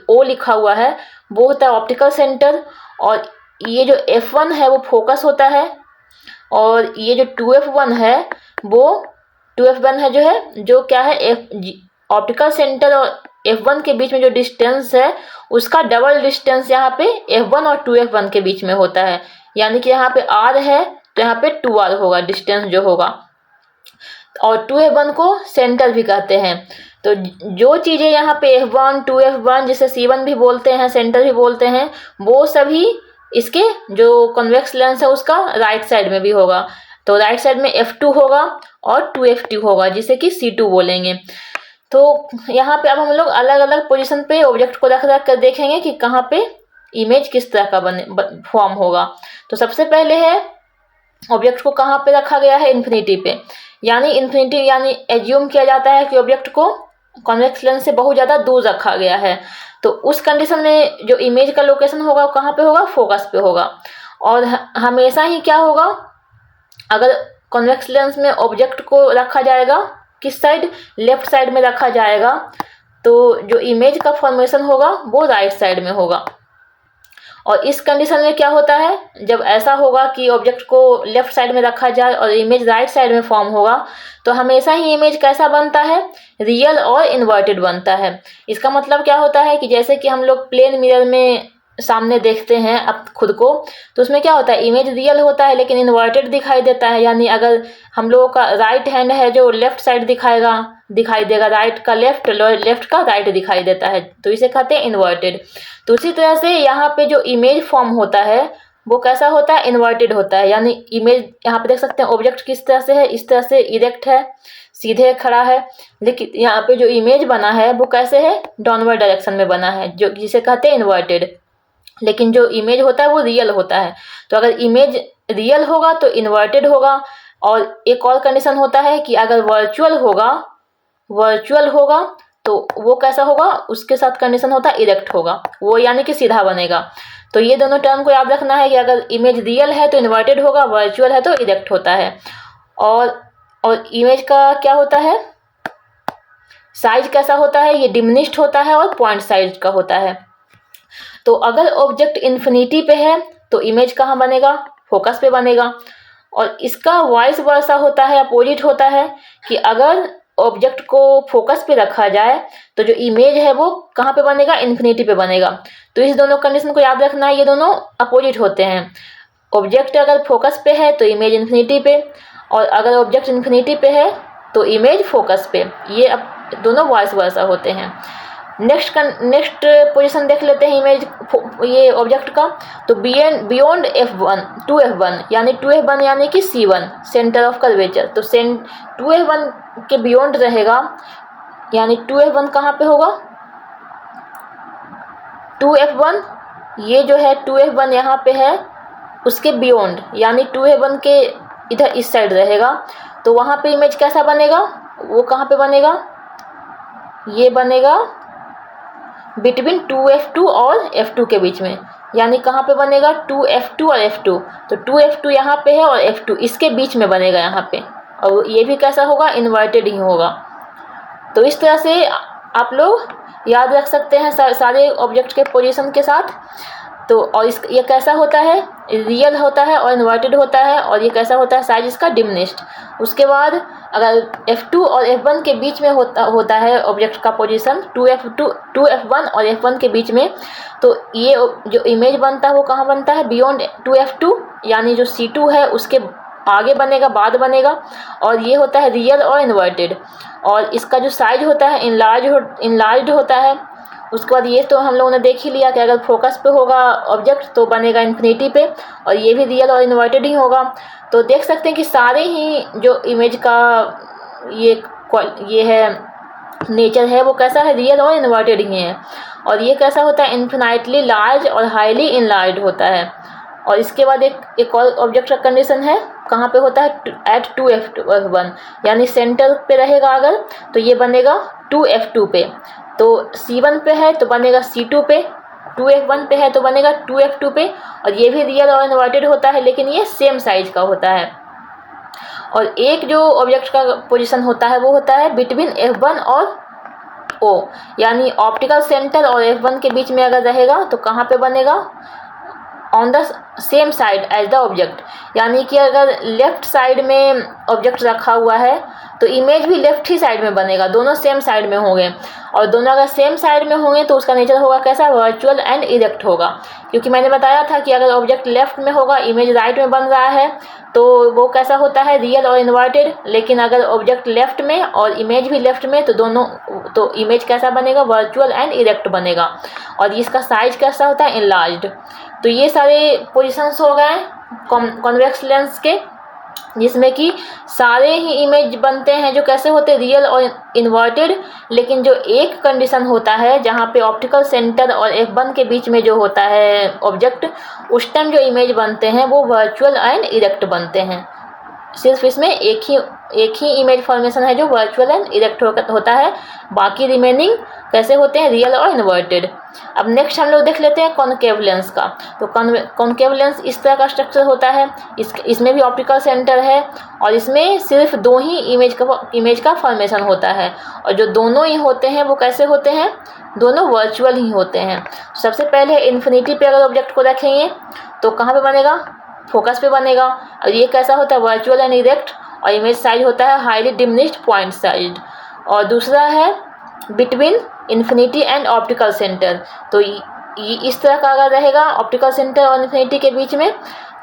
O लिखा हुआ है वो होता है ऑप्टिकल सेंटर, और ये जो F1 है वो फोकस होता है, और ये जो 2F1 है वो 2F1 है जो क्या है, ऑप्टिकल सेंटर और F1 के बीच में जो डिस्टेंस है उसका डबल डिस्टेंस यहाँ पे F1 और 2F1 के बीच में होता है। यानी कि यहाँ पे R है तो यहाँ पे 2R होगा डिस्टेंस जो होगा, और 2F1 को सेंटर भी कहते हैं। तो जो चीज़ें यहाँ पे F1 2F1 जिसे C1 भी बोलते हैं, सेंटर भी बोलते हैं, वो सभी इसके जो कॉन्वेक्स लेंस है उसका राइट साइड में भी होगा। तो राइट साइड में F2 होगा और 2F2 होगा जिसे कि C2 बोलेंगे। तो यहाँ पे अब हम लोग अलग अलग पोजीशन पे ऑब्जेक्ट को रख कर देखेंगे कि कहाँ पे इमेज किस तरह का फॉर्म होगा। तो सबसे पहले है ऑब्जेक्ट को कहाँ पे रखा गया है, इन्फिनिटी पे। यानी एज्यूम किया जाता है कि ऑब्जेक्ट को कॉन्वेक्स लेंस से बहुत ज़्यादा दूर रखा गया है। तो उस कंडीशन में जो इमेज का लोकेशन होगा वो कहाँ पे होगा, फोकस पे होगा। और हमेशा ही क्या होगा, अगर कॉन्वेक्स लेंस में ऑब्जेक्ट को रखा जाएगा किस साइड, लेफ्ट साइड में रखा जाएगा, तो जो इमेज का फॉर्मेशन होगा वो राइट साइड में होगा। और इस कंडीशन में क्या होता है, जब ऐसा होगा कि ऑब्जेक्ट को लेफ्ट साइड में रखा जाए और इमेज राइट साइड में फॉर्म होगा, तो हमेशा ही इमेज कैसा बनता है, रियल और इन्वर्टेड बनता है। इसका मतलब क्या होता है कि जैसे कि हम लोग प्लेन मिरर में सामने देखते हैं अब खुद को, तो उसमें क्या होता है, इमेज रियल होता है लेकिन इन्वर्टेड दिखाई देता है। यानी अगर हम लोगों का राइट हैंड है जो लेफ्ट साइड दिखाई देगा, राइट का लेफ्ट, लेफ्ट का राइट दिखाई देता है, तो इसे कहते हैं इन्वर्टेड। तो उसी तरह से यहाँ पे जो इमेज फॉर्म होता है वो कैसा होता है, इन्वर्टेड होता है। यानी इमेज यहाँ पे देख सकते हैं ऑब्जेक्ट किस तरह से है, इस तरह से इरेक्ट है, सीधे खड़ा है, लेकिन यहाँ पे जो इमेज बना है वो कैसे है, डाउनवर्ड डायरेक्शन में बना है, जो जिसे कहते हैं इन्वर्टेड। लेकिन जो इमेज होता है वो रियल होता है। तो अगर इमेज रियल होगा तो इन्वर्टेड होगा। और एक और कंडीशन होता है कि अगर वर्चुअल होगा तो वो कैसा होगा, उसके साथ कंडीशन होता है इरेक्ट होगा, वो यानी कि सीधा बनेगा। तो ये दोनों टर्म को याद रखना है कि अगर इमेज रियल है तो इन्वर्टेड होगा, वर्चुअल है तो इरेक्ट होता है। और इमेज का क्या होता है, साइज कैसा होता है, ये डिमिनिश्ड होता है और पॉइंट साइज का होता है। तो अगर ऑब्जेक्ट इन्फिनिटी पे है तो इमेज कहाँ बनेगा, फोकस पे बनेगा। और इसका वाइस वर्सा होता है, अपोजिट होता है कि अगर ऑब्जेक्ट को फोकस पे रखा जाए तो जो इमेज है वो कहाँ पे बनेगा, इन्फिनिटी पे बनेगा। तो इस दोनों कंडीशन को याद रखना है, ये दोनों अपोजिट होते हैं। ऑब्जेक्ट अगर फोकस पे है तो इमेज इन्फिनिटी पे, और अगर ऑब्जेक्ट इन्फिनिटी पे है तो इमेज फोकस पे। ये अब दोनों वाइस वर्सा होते हैं। नेक्स्ट पोजीशन देख लेते हैं इमेज ये ऑब्जेक्ट का। तो बियॉन्ड F1 2F1 यानी 2F1 यानी कि C1 सेंटर ऑफ कर्वेचर। तो 2F1 के बियॉन्ड रहेगा, यानी 2F1 कहाँ पे होगा, 2F1 ये जो है 2F1 यहाँ पे है, उसके बियॉन्ड यानी 2F1 के इधर इस साइड रहेगा। तो वहाँ पे इमेज कैसा बनेगा, वो कहाँ पे बनेगा, ये बनेगा बिटवीन 2F2 और F2 के बीच में। यानी कहाँ पे बनेगा, 2F2 और F2। तो 2F2 यहाँ पे है और F2 इसके बीच में बनेगा यहाँ पे, और ये भी कैसा होगा, इन्वर्टेड ही होगा। तो इस तरह से आप लोग याद रख सकते हैं सारे ऑब्जेक्ट के पोजीशन के साथ। तो और ये कैसा होता है, रियल होता है और इन्वर्टेड होता है, और ये कैसा होता है, साइज इसका डिमिनिश्ड। उसके बाद अगर F2 और F1 के बीच में होता है ऑब्जेक्ट का पोजीशन, 2F1 और F1 के बीच में, तो ये जो इमेज बनता है वो कहाँ बनता है, बियॉन्ड 2F2 यानी जो C2 है उसके आगे बनेगा, बाद बनेगा। और ये होता है रियल और इन्वर्टेड। और इसका जो साइज होता है इनलार्ज्ड होता है। उसके बाद ये तो हम लोगों ने देख ही लिया कि अगर फोकस पे होगा ऑब्जेक्ट तो बनेगा इन्फिनिटी पे, और ये भी रियल और इन्वर्टेड ही होगा। तो देख सकते हैं कि सारे ही जो इमेज का ये है नेचर है वो कैसा है, रियल और इन्वर्टेड ही है। और ये कैसा होता है, इन्फिनाइटली लार्ज और हाईली इनलार्ज्ड होता है। और इसके बाद एक और ऑब्जेक्ट का कंडीशन है, कहाँ पे होता है, एट 2F1 यानी सेंटर पे रहेगा अगर, तो ये बनेगा 2F2 पे। तो C1 पे है तो बनेगा C2 पे, 2F1 पे है तो बनेगा 2F2 पे। और ये भी रियल और इन्वर्टेड होता है, लेकिन ये सेम साइज का होता है। और एक जो ऑब्जेक्ट का पोजीशन होता है वो होता है बिटवीन F1 और O, यानी ऑप्टिकल सेंटर और F1 के बीच में अगर रहेगा तो कहाँ पे बनेगा, on the same side as the object. यानी कि अगर लेफ्ट साइड में ऑब्जेक्ट रखा हुआ है तो इमेज भी लेफ्ट ही साइड में बनेगा, दोनों सेम साइड में होंगे। और दोनों अगर सेम साइड में होंगे तो उसका नेचर होगा कैसा, वर्चुअल एंड इरेक्ट होगा। क्योंकि मैंने बताया था कि अगर ऑब्जेक्ट लेफ्ट में होगा, इमेज राइट में बन रहा है, तो वो कैसा होता है, रियल और इन्वर्टेड। लेकिन अगर ऑब्जेक्ट लेफ्ट में और इमेज भी लेफ्ट में, तो इमेज कैसा बनेगा, वर्चुअल एंड इरेक्ट बनेगा। और इसका साइज कैसा होता है, इनलार्ज्ड। तो ये सारे पोजीशंस हो गए कॉन्वेक्स लेंस के, जिसमें कि सारे ही इमेज बनते हैं जो कैसे होते हैं, रियल और इन्वर्टेड। लेकिन जो एक कंडीशन होता है जहाँ पे ऑप्टिकल सेंटर और F1 के बीच में जो होता है ऑब्जेक्ट, उस टाइम जो इमेज बनते हैं वो वर्चुअल एंड इरेक्ट बनते हैं। सिर्फ इसमें एक ही इमेज फॉर्मेशन है जो वर्चुअल एंड इरेक्ट होता है, बाकी रिमेनिंग कैसे होते हैं, रियल और इन्वर्टेड। अब नेक्स्ट हम लोग देख लेते हैं कॉनकेव लेंस का। तो कॉनकेव लेंस इस तरह का स्ट्रक्चर होता है, इसमें भी ऑप्टिकल सेंटर है, और इसमें सिर्फ दो ही इमेज का फॉर्मेशन होता है। और जो दोनों ही होते हैं वो कैसे होते हैं, दोनों वर्चुअल ही होते हैं। सबसे पहले इन्फिनिटी पे अगर ऑब्जेक्ट को रखेंगे तो कहाँ पे बनेगा, फोकस पे बनेगा। और ये कैसा होता है, वर्चुअल एंड इरेक्ट। और इमेज साइज होता है हाईली डिमिनिश्ड पॉइंट साइज। और दूसरा है between infinity and optical centre. तो ये इस तरह का अगर रहेगा ऑप्टिकल सेंटर और इन्फिनिटी के बीच में,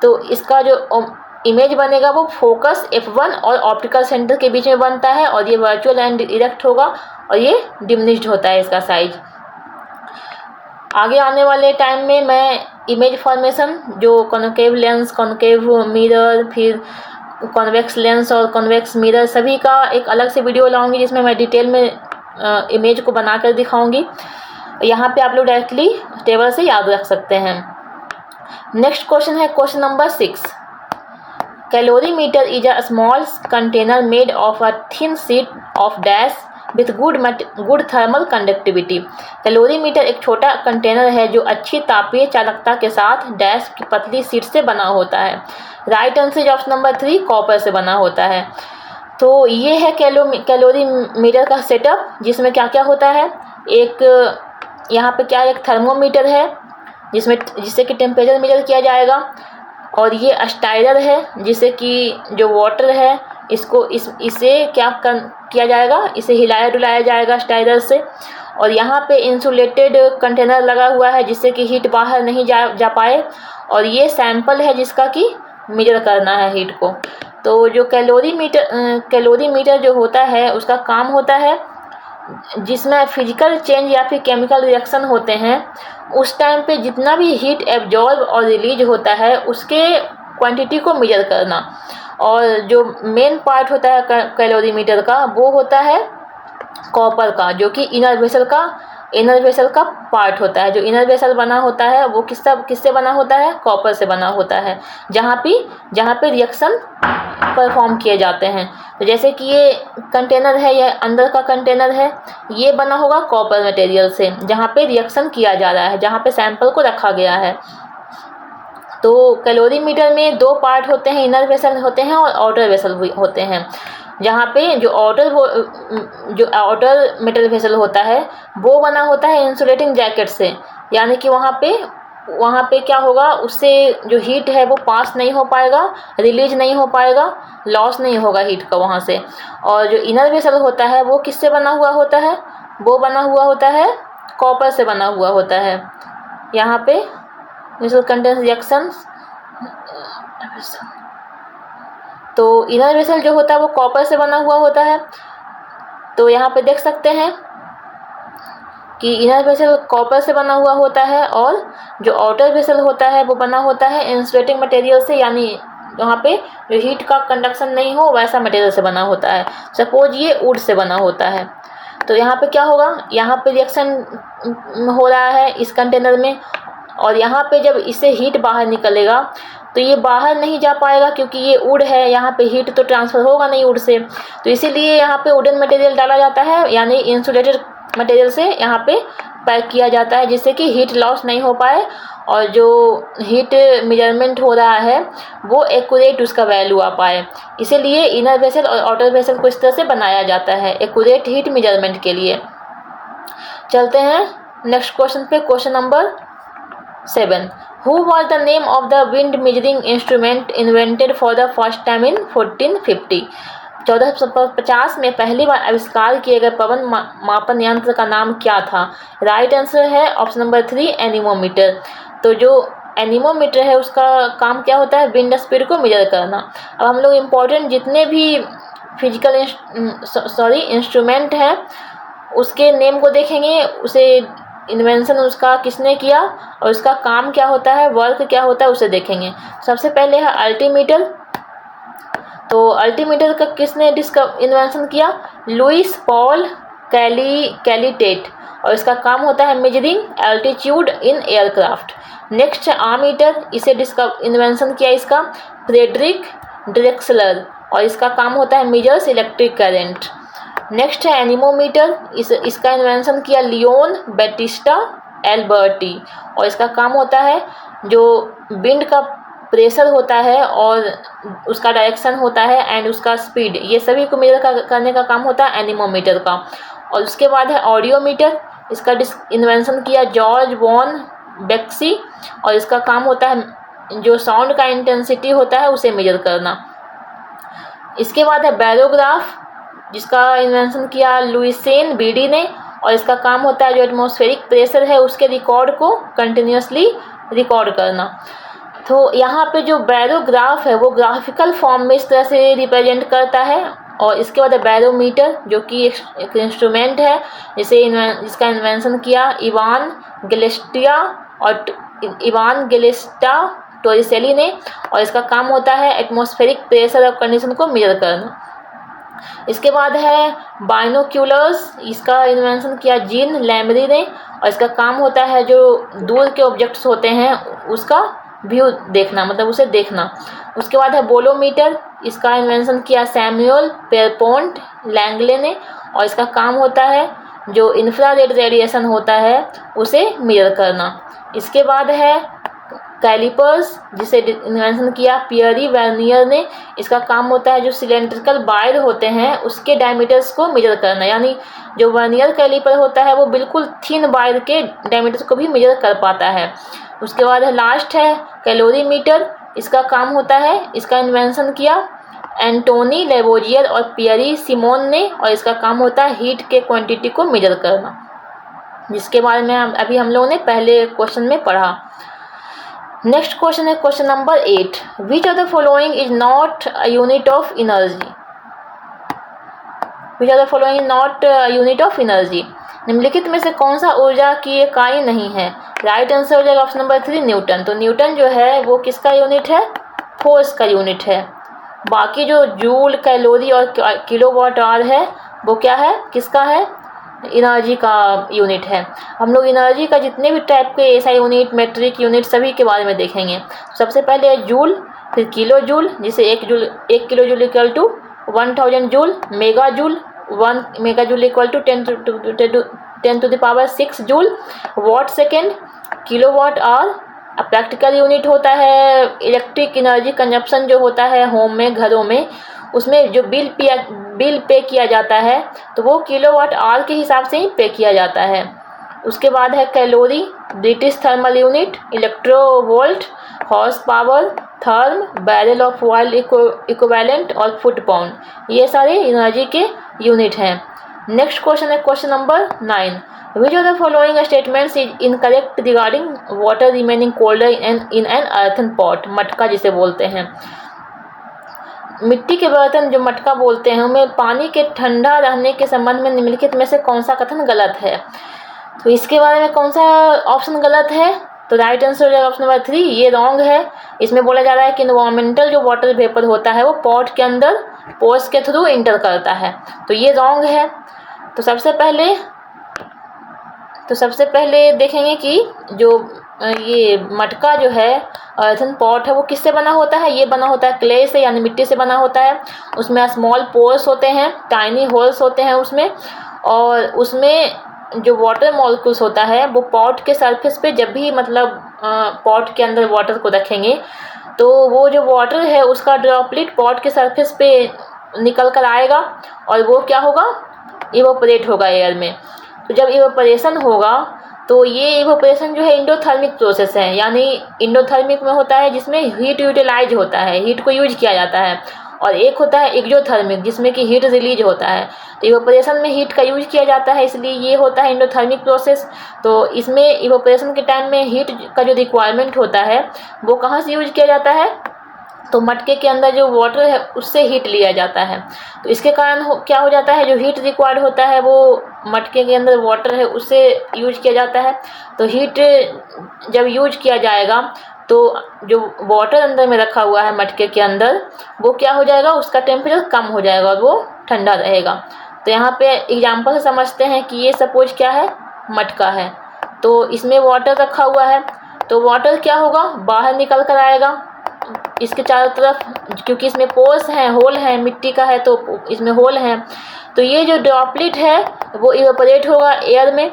तो इसका जो इमेज बनेगा वो फोकस F1 और ऑप्टिकल सेंटर के बीच में बनता है। और ये वर्चुअल एंड इरेक्ट होगा, और ये डिमिनिश्ड होता है इसका साइज। आगे आने वाले टाइम में मैं इमेज फॉर्मेशन, जो कॉन्केव लेंस, कॉन्केव मिरर, फिर कॉन्वेक्स लेंस और कॉन्वेक्स मिरर, सभी का एक अलग से वीडियो लाऊंगी जिसमें मैं डिटेल में इमेज को बना कर दिखाऊंगी। यहाँ पे आप लोग डायरेक्टली टेबल से याद रख सकते हैं। नेक्स्ट क्वेश्चन है question number 6। Calorimeter is a small container made of a thin sheet of dash with good thermal conductivity. Calorimeter एक छोटा कंटेनर है जो अच्छी तापीय चालकता के साथ डैश की पतली शीट से बना होता है। Right answer is option number 3, copper से बना होता है। तो ये है कैलोरीमीटर का सेटअप, जिसमें क्या क्या होता है। एक यहाँ पे क्या, एक थर्मोमीटर है जिससे कि टेम्परेचर मेजर किया जाएगा, और ये स्टाइलर है जिससे कि जो वाटर है इसे किया जाएगा, इसे हिलाया डुलाया जाएगा स्टाइलर से। और यहाँ पे इंसुलेटेड कंटेनर लगा हुआ है जिससे कि हीट बाहर नहीं जा पाए, और ये सैंपल है जिसका कि मेजर करना है हीट को। तो जो कैलोरीमीटर जो होता है उसका काम होता है जिसमें फिजिकल चेंज या फिर केमिकल रिएक्शन होते हैं, उस टाइम पे जितना भी हीट एब्जॉर्ब और रिलीज होता है उसके क्वांटिटी को मेजर करना। और जो मेन पार्ट होता है कैलोरीमीटर का वो होता है कॉपर का, जो कि इनर वेसल का पार्ट होता है। जो इनर वेसल बना होता है वो किससे बना होता है, कॉपर से बना होता है, जहाँ पे रिएक्शन परफॉर्म किए जाते हैं। तो जैसे कि ये कंटेनर है, ये अंदर का कंटेनर है, ये बना होगा कॉपर मटेरियल से, जहाँ पे रिएक्शन किया जा रहा है, जहाँ पे सैंपल को रखा गया है। तो कैलोरीमीटर में 2 पार्ट होते हैं, इनर वेसल होते हैं और आउटर वेसल होते हैं। जहाँ पे जो आउटर मेटल वेसल होता है वो बना होता है इंसुलेटिंग जैकेट से, यानी कि वहाँ पे क्या होगा, उससे जो हीट है वो पास नहीं हो पाएगा, रिलीज नहीं हो पाएगा, लॉस नहीं होगा हीट का वहाँ से। और जो इनर वेसल होता है वो किससे बना हुआ होता है, वो बना हुआ होता है कॉपर से बना हुआ होता है। यहाँ पे वेसल कंटेन्स रिएक्शंस, तो इनर वेसल जो होता है वो कॉपर से बना हुआ होता है। तो यहाँ पे देख सकते हैं कि इनर वेसल कॉपर से बना हुआ होता है, और जो आउटर वेसल होता है वो बना होता है इंसुलेटिंग मटेरियल से, यानी वहाँ पे जो हीट का कंडक्शन नहीं हो वैसा मटेरियल से बना होता है। सपोज ये वुड से बना होता है, तो यहाँ पे क्या होगा, यहाँ पे रिएक्शन हो रहा है इस कंटेनर में, और यहाँ पे जब इससे हीट बाहर निकलेगा तो ये बाहर नहीं जा पाएगा, क्योंकि ये वुड है, यहाँ पे हीट तो ट्रांसफ़र होगा नहीं वुड से। तो इसीलिए यहाँ पे वुडन मटेरियल डाला जाता है, यानी इंसुलेटेड मटेरियल से यहाँ पे पैक किया जाता है, जिससे कि हीट लॉस नहीं हो पाए, और जो हीट मेजरमेंट हो रहा है वो एक्यूरेट उसका वैल्यू आ पाए। इसीलिए इनर वेसल और आउटर वेसल को इस तरह से बनाया जाता है एक्यूरेट हीट मेजरमेंट के लिए। चलते हैं नेक्स्ट क्वेश्चन पे, question number 7। Who was the name of the wind measuring instrument invented for the first time in 1450? 1450 में पहली बार आविष्कार किए गए पवन मापन यंत्र का नाम क्या था? राइट आंसर है ऑप्शन नंबर 3, एनीमोमीटर। तो जो एनीमोमीटर है उसका काम क्या होता है, विंड स्पीड को मेजर करना। अब हम लोग इम्पोर्टेंट जितने भी फिजिकल इंस्ट्रूमेंट है उसके नेम को देखेंगे, उसे इन्वेंशन उसका किसने किया और उसका काम क्या होता है, वर्क क्या होता है, उसे देखेंगे। सबसे पहले है अल्टीमीटर। तो अल्टीमीटर का किसने इन्वेंशन किया, लुइस पॉल कैलीटेट, और इसका काम होता है measuring altitude in aircraft. Next है आमीटर, इसे इन्वेंशन किया इसका फ्रेडरिक ड्रेक्सलर, और इसका काम होता है मेजर्स इलेक्ट्रिक करंट। नेक्स्ट है एनीमोमीटर, इसका इन्वेंशन किया लियोन बैटिस्टा एल्बर्टी, और इसका काम होता है जो विंड का प्रेशर होता है और उसका डायरेक्शन होता है एंड उसका स्पीड, ये सभी को मेजर करने का काम होता है एनीमोमीटर का। और उसके बाद है ऑडियोमीटर, इसका इन्वेंशन किया जॉर्ज वॉन बेक्सी, और इसका काम होता है जो साउंड का इंटेंसिटी होता है उसे मेजर करना। इसके बाद है बैरोग्राफ, जिसका इन्वेंशन किया लुइसेन बीडी ने, और इसका काम होता है जो एटमॉस्फेरिक प्रेशर है उसके रिकॉर्ड को कंटिन्यूसली रिकॉर्ड करना। तो यहाँ पे जो बैरोग्राफ है वो ग्राफिकल फॉर्म में इस तरह से रिप्रेजेंट करता है, और इसके बाद है बैरोमीटर, जो कि एक इंस्ट्रूमेंट है जिसका इन्वेंशन किया इवान गेलेस्टा टोरिसेली ने, और इसका काम होता है एटमॉस्फेरिक प्रेशर और कंडीशन को मेजर करना। इसके बाद है बाइनोक्यूलर्स, इसका इन्वेंशन किया जीन लैमरी ने, और इसका काम होता है जो दूर के ऑब्जेक्ट्स होते हैं उसका व्यू देखना, मतलब उसे देखना। उसके बाद है बोलोमीटर, इसका इन्वेंशन किया सैमुअल पेरपोंट लैंगले ने, और इसका काम होता है जो इंफ्रारेड रेडिएशन होता है उसे मेजर करना। इसके बाद है कैलिपर्स, जिसे इन्वेंशन किया पियरी वर्नियर ने, इसका काम होता है जो सिलेंड्रिकल वायर होते हैं उसके डायमीटर्स को मेजर करना, यानी जो वर्नियर कैलिपर होता है वो बिल्कुल थिन वायर के डायमीटर्स को भी मेजर कर पाता है। उसके बाद है लास्ट है कैलोरीमीटर, इसका काम होता है, इसका इन्वेंशन किया एंटोनी लेवोजियर और पियरी सिमोन ने, और इसका काम होता है हीट के क्वांटिटी को मेजर करना, जिसके बारे में अभी हम लोगों ने पहले क्वेश्चन में पढ़ा। नेक्स्ट क्वेश्चन है question number 8, which of the following is not a unit of energy. Which of the following is not a unit of energy, निम्नलिखित में से कौन सा ऊर्जा की इकाई नहीं है। राइट आंसर हो जाएगा ऑप्शन नंबर 3 न्यूटन। तो न्यूटन जो है वो किसका यूनिट है, फोर्स का यूनिट है। बाकी जो जूल, कैलोरी और किलोवाट आवर है वो क्या है, किसका है, एनर्जी का यूनिट है। हम लोग एनर्जी का जितने भी टाइप के एसआई यूनिट, मेट्रिक यूनिट सभी के बारे में देखेंगे। सबसे पहले है जूल, फिर किलो जूल, जिसे 1 kilo joule equal to 1000 joule, mega joule 1 mega joule equal to 10 to the power 6 joule, watt second, kilowatt hour practical unit होता है। इलेक्ट्रिक एनर्जी कंजप्शन जो होता है होम में, घरों में, उसमें जो बिल पे किया जाता है तो वो किलोवाट आवर के हिसाब से ही पे किया जाता है। उसके बाद है calorie, British thermal unit, electrovolt, horse power, therm, barrel of oil equivalent और फुट पाउंड, ये सारे एनर्जी के यूनिट हैं। नेक्स्ट क्वेश्चन है question number 9, which of the following statements is incorrect regarding water remaining colder in an earthen pot. मटका जिसे बोलते हैं, मिट्टी के बर्तन जो मटका बोलते हैं उनमें पानी के ठंडा रहने के संबंध में निम्नलिखित में से कौन सा कथन गलत है। तो इसके बारे में कौन सा ऑप्शन गलत है, तो राइट आंसर हो जाएगा ऑप्शन नंबर 3, ये रॉन्ग है। इसमें बोला जा रहा है कि इन्वायरमेंटल जो वाटर वेपर होता है वो पॉट के अंदर पोर्स के थ्रू इंटर करता है, तो ये रॉन्ग है। तो सबसे पहले देखेंगे कि जो ये मटका जो है अर्थन पॉट है वो किससे बना होता है। ये बना होता है क्ले से, यानी मिट्टी से बना होता है। उसमें स्मॉल पोर्स होते हैं, टाइनी होल्स होते हैं उसमें, और उसमें जो वाटर मॉलिक्यूल्स होता है वो पॉट के सरफेस पे जब भी मतलब पॉट के अंदर वाटर को रखेंगे तो वो जो वाटर है उसका ड्रॉपलेट पॉट के सरफेस पे निकल कर आएगा और वो क्या होगा, इवोपरेट होगा एयर में। तो जब इवोपरेशन होगा तो ये इवोपरेशन जो है इंडोथर्मिक प्रोसेस है, यानी इंडोथर्मिक में होता है जिसमें हीट यूटिलाइज होता है, हीट को यूज किया जाता है, और एक होता है एक्सोथर्मिक जिसमें कि हीट रिलीज होता है। तो इवोपरेशन में हीट का यूज किया जाता है, इसलिए ये होता है इंडोथर्मिक प्रोसेस। तो इसमें इवोपरेशन के टाइम में हीट का जो रिक्वायरमेंट होता है वो कहाँ से यूज किया जाता है, तो मटके के अंदर जो वाटर है उससे हीट लिया जाता है। तो इसके कारण क्या हो जाता है, जो हीट रिक्वायर्ड होता है वो मटके के अंदर वाटर है उससे यूज किया जाता है। तो हीट जब यूज किया जाएगा तो जो वाटर अंदर में रखा हुआ है मटके के अंदर वो क्या हो जाएगा, उसका टेम्परेचर कम हो जाएगा और वो ठंडा रहेगा। तो यहाँ पे एग्जाम्पल से समझते हैं कि ये सपोज क्या है, मटका है, तो इसमें वाटर रखा हुआ है, तो वाटर क्या होगा, बाहर निकल कर आएगा इसके चारों तरफ, क्योंकि इसमें पोर्स हैं, होल है, मिट्टी का है तो इसमें होल हैं। तो ये जो ड्रॉपलेट है वो इवेपोरेट होगा एयर में।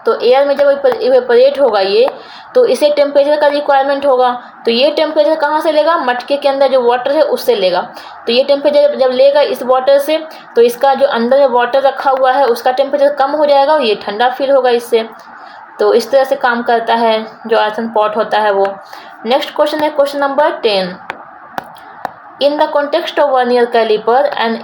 तो एयर में जब इवेपोरेट होगा ये, तो इसे टेम्परेचर का रिक्वायरमेंट होगा। तो ये टेम्परेचर कहाँ से लेगा, मटके के अंदर जो वाटर है उससे लेगा। तो ये टेम्परेचर जब लेगा इस वाटर से, तो इसका जो अंदर में वाटर रखा हुआ है उसका टेम्परेचर कम हो जाएगा और ये ठंडा फील होगा इससे। तो इस तरह से काम करता है जो अर्थन पॉट होता है वो। नेक्स्ट क्वेश्चन है question number 10, in the context of vernier caliper an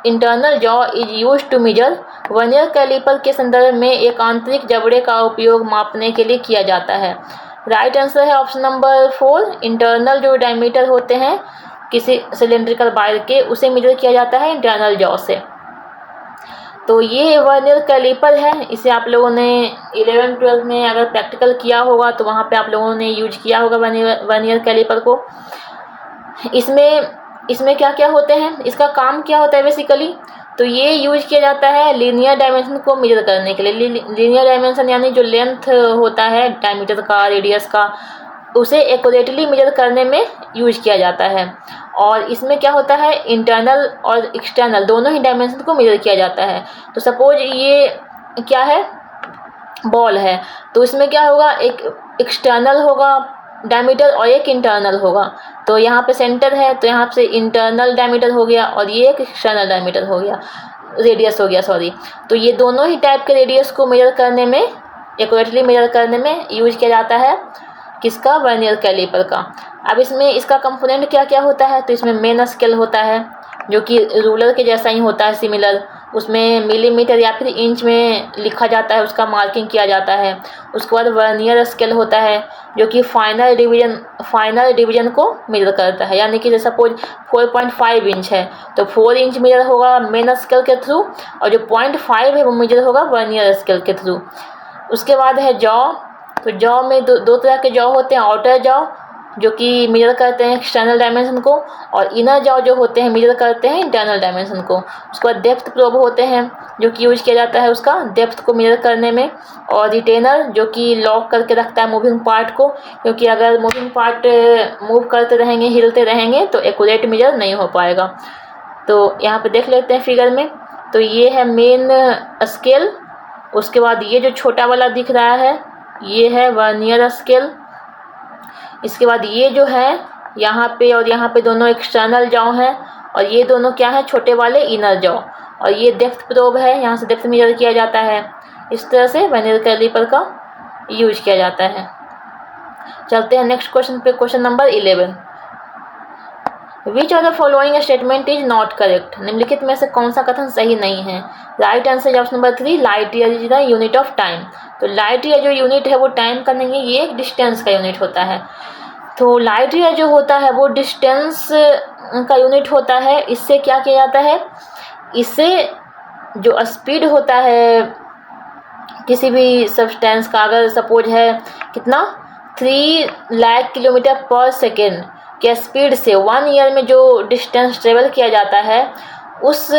internal jaw is use to measure. Vernier caliper के संदर्भ में एक आंतरिक जबड़े का उपयोग मापने के लिए किया जाता है। राइट आंसर है ऑप्शन नंबर 4, इंटरनल जो डायमीटर होते हैं किसी सिलेंड्रिकल वायर के, उसे मेजर किया जाता है इंटरनल जॉ से। तो ये वर्नियर कैलिपर है, इसे आप लोगों ने 11th-12th में अगर प्रैक्टिकल किया होगा तो वहाँ पे आप लोगों ने यूज किया होगा वर्नियर कैलिपर को। इसमें क्या क्या होते हैं, इसका काम क्या होता है बेसिकली, तो ये यूज किया जाता है लीनियर डायमेंशन को मेजर करने के लिए। लीनियर डायमेंशन यानी जो लेंथ होता है डायमीटर का, रेडियस का, उसे एक्यूरेटली मेजर करने में यूज किया जाता है। और इसमें क्या होता है, इंटरनल और एक्सटर्नल दोनों ही डायमेंशन को मेजर किया जाता है। तो सपोज ये क्या है, बॉल है, तो इसमें क्या होगा, एक एक्सटर्नल होगा डायमीटर और एक इंटरनल होगा। तो यहाँ पे सेंटर है तो यहाँ से इंटरनल डायमीटर हो गया और ये एक एक्सटर्नल डायमीटर हो गया, रेडियस हो गया सॉरी। तो ये दोनों ही टाइप के रेडियस को मेजर करने में, एक्यूरेटली मेजर करने में यूज किया जाता है किसका, वर्नियर कैलिपर का। अब इसमें इसका कंपोनेंट क्या क्या होता है, तो इसमें मेन स्केल होता है जो कि रूलर के जैसा ही होता है सिमिलर, उसमें मिलीमीटर या फिर इंच में लिखा जाता है, उसका मार्किंग किया जाता है। उसके बाद वर्नियर स्केल होता है जो कि फाइनल डिवीजन को मेजर करता है, यानी कि सपोज 4.5 इंच है तो 4 इंच मेजर होगा मेन स्केल के थ्रू, और जो 0.5 है वो मेजर होगा वर्नियर स्केल के थ्रू। उसके बाद है जॉ, तो जॉ में दो तरह के जॉ होते हैं, आउटर जॉ जो कि मेजर करते हैं एक्सटर्नल डायमेंशन को, और इनर जॉ जो होते हैं मेजर करते हैं इंटरनल डायमेंशन को। उसके बाद डेप्थ प्रोब होते हैं जो कि यूज किया जाता है उसका डेप्थ को मेजर करने में, और रिटेनर जो कि लॉक करके रखता है मूविंग पार्ट को, क्योंकि अगर मूविंग पार्ट मूव करते रहेंगे, हिलते रहेंगे तो एक्यूरेट मेजर नहीं हो पाएगा। तो यहाँ पे देख लेते हैं फिगर में, तो ये है मेन स्केल। उसके बाद ये जो छोटा वाला दिख रहा है ये है वर्नियर स्केल। इसके बाद ये जो है यहाँ पे और यहाँ पे दोनों एक्सटर्नल जॉ हैं, और ये दोनों क्या है, छोटे वाले इनर जॉ। और ये डेप्थ प्रोब है, यहाँ से डेप्थ मेजर किया जाता है। इस तरह से वर्नियर कैलिपर का यूज किया जाता है। चलते हैं नेक्स्ट क्वेश्चन पे, question number 11। Which of the following statement is not correct, निम्नलिखित में से कौन सा कथन सही नहीं है। Right answer option number 3, light year is the unit of time. तो लाइट ईयर जो यूनिट है वो टाइम का नहीं है, ये एक डिस्टेंस का यूनिट होता है। तो लाइट ईयर जो होता है वो डिस्टेंस का यूनिट होता है। इससे क्या किया जाता है, इससे जो स्पीड होता है किसी भी सब्सटेंस का, अगर सपोज है कितना 3 लाख किलोमीटर पर सेकेंड के स्पीड से 1 ईयर में जो डिस्टेंस ट्रेवल किया जाता है उस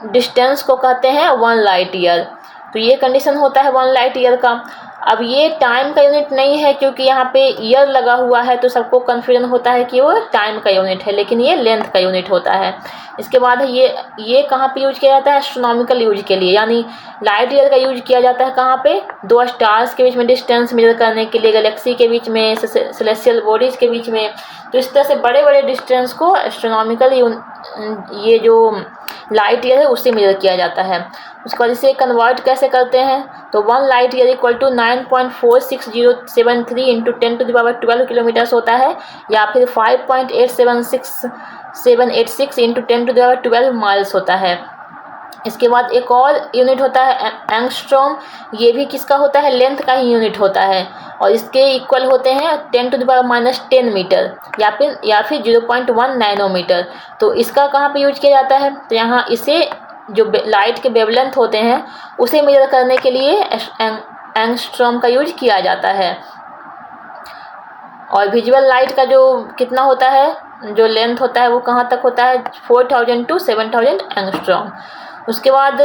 डिस्टेंस को कहते हैं 1 लाइट ईयर। तो ये कंडीशन होता है 1 लाइट ईयर का। अब ये टाइम का यूनिट नहीं है क्योंकि यहाँ पे ईयर लगा हुआ है, तो सबको कन्फ्यूजन होता है कि वो टाइम का यूनिट है, लेकिन ये लेंथ का यूनिट होता है। इसके बाद ये कहाँ पे यूज किया जाता है, एस्ट्रोनॉमिकल यूज के लिए, यानी लाइट ईयर का यूज किया जाता है कहाँ पे, 2 स्टार्स के बीच में डिस्टेंस मेजर करने के लिए, गैलेक्सी के बीच में, सेलेस्टियल बॉडीज के बीच में। तो इस तरह से बड़े बड़े डिस्टेंस को एस्ट्रोनॉमिकल ये जो लाइट ईयर है उससे मेजर किया जाता है। उसके बाद इसे कन्वर्ट कैसे करते हैं, तो 1 light year equal to 9.46073 into 10⁻12 kilometres होता है, या फिर 5.876786 इंटू 10⁻12 माइल्स होता है। इसके बाद एक और यूनिट होता है एंगस्ट्रॉम, ये भी किसका होता है, लेंथ का ही यूनिट होता है, और इसके इक्वल होते हैं 10⁻−10 मीटर या फिर 0.1 नैनोमीटर। तो इसका कहाँ पे यूज किया जाता है, तो यहाँ इसे जो लाइट के वेवलेंथ होते हैं उसे मेजर करने के लिए एंगस्ट्रॉम का यूज किया जाता है। और विजुअल लाइट का जो कितना होता है, जो लेंथ होता है वो कहाँ तक होता है, 4000 to 7000 एंगस्ट्रॉम। उसके बाद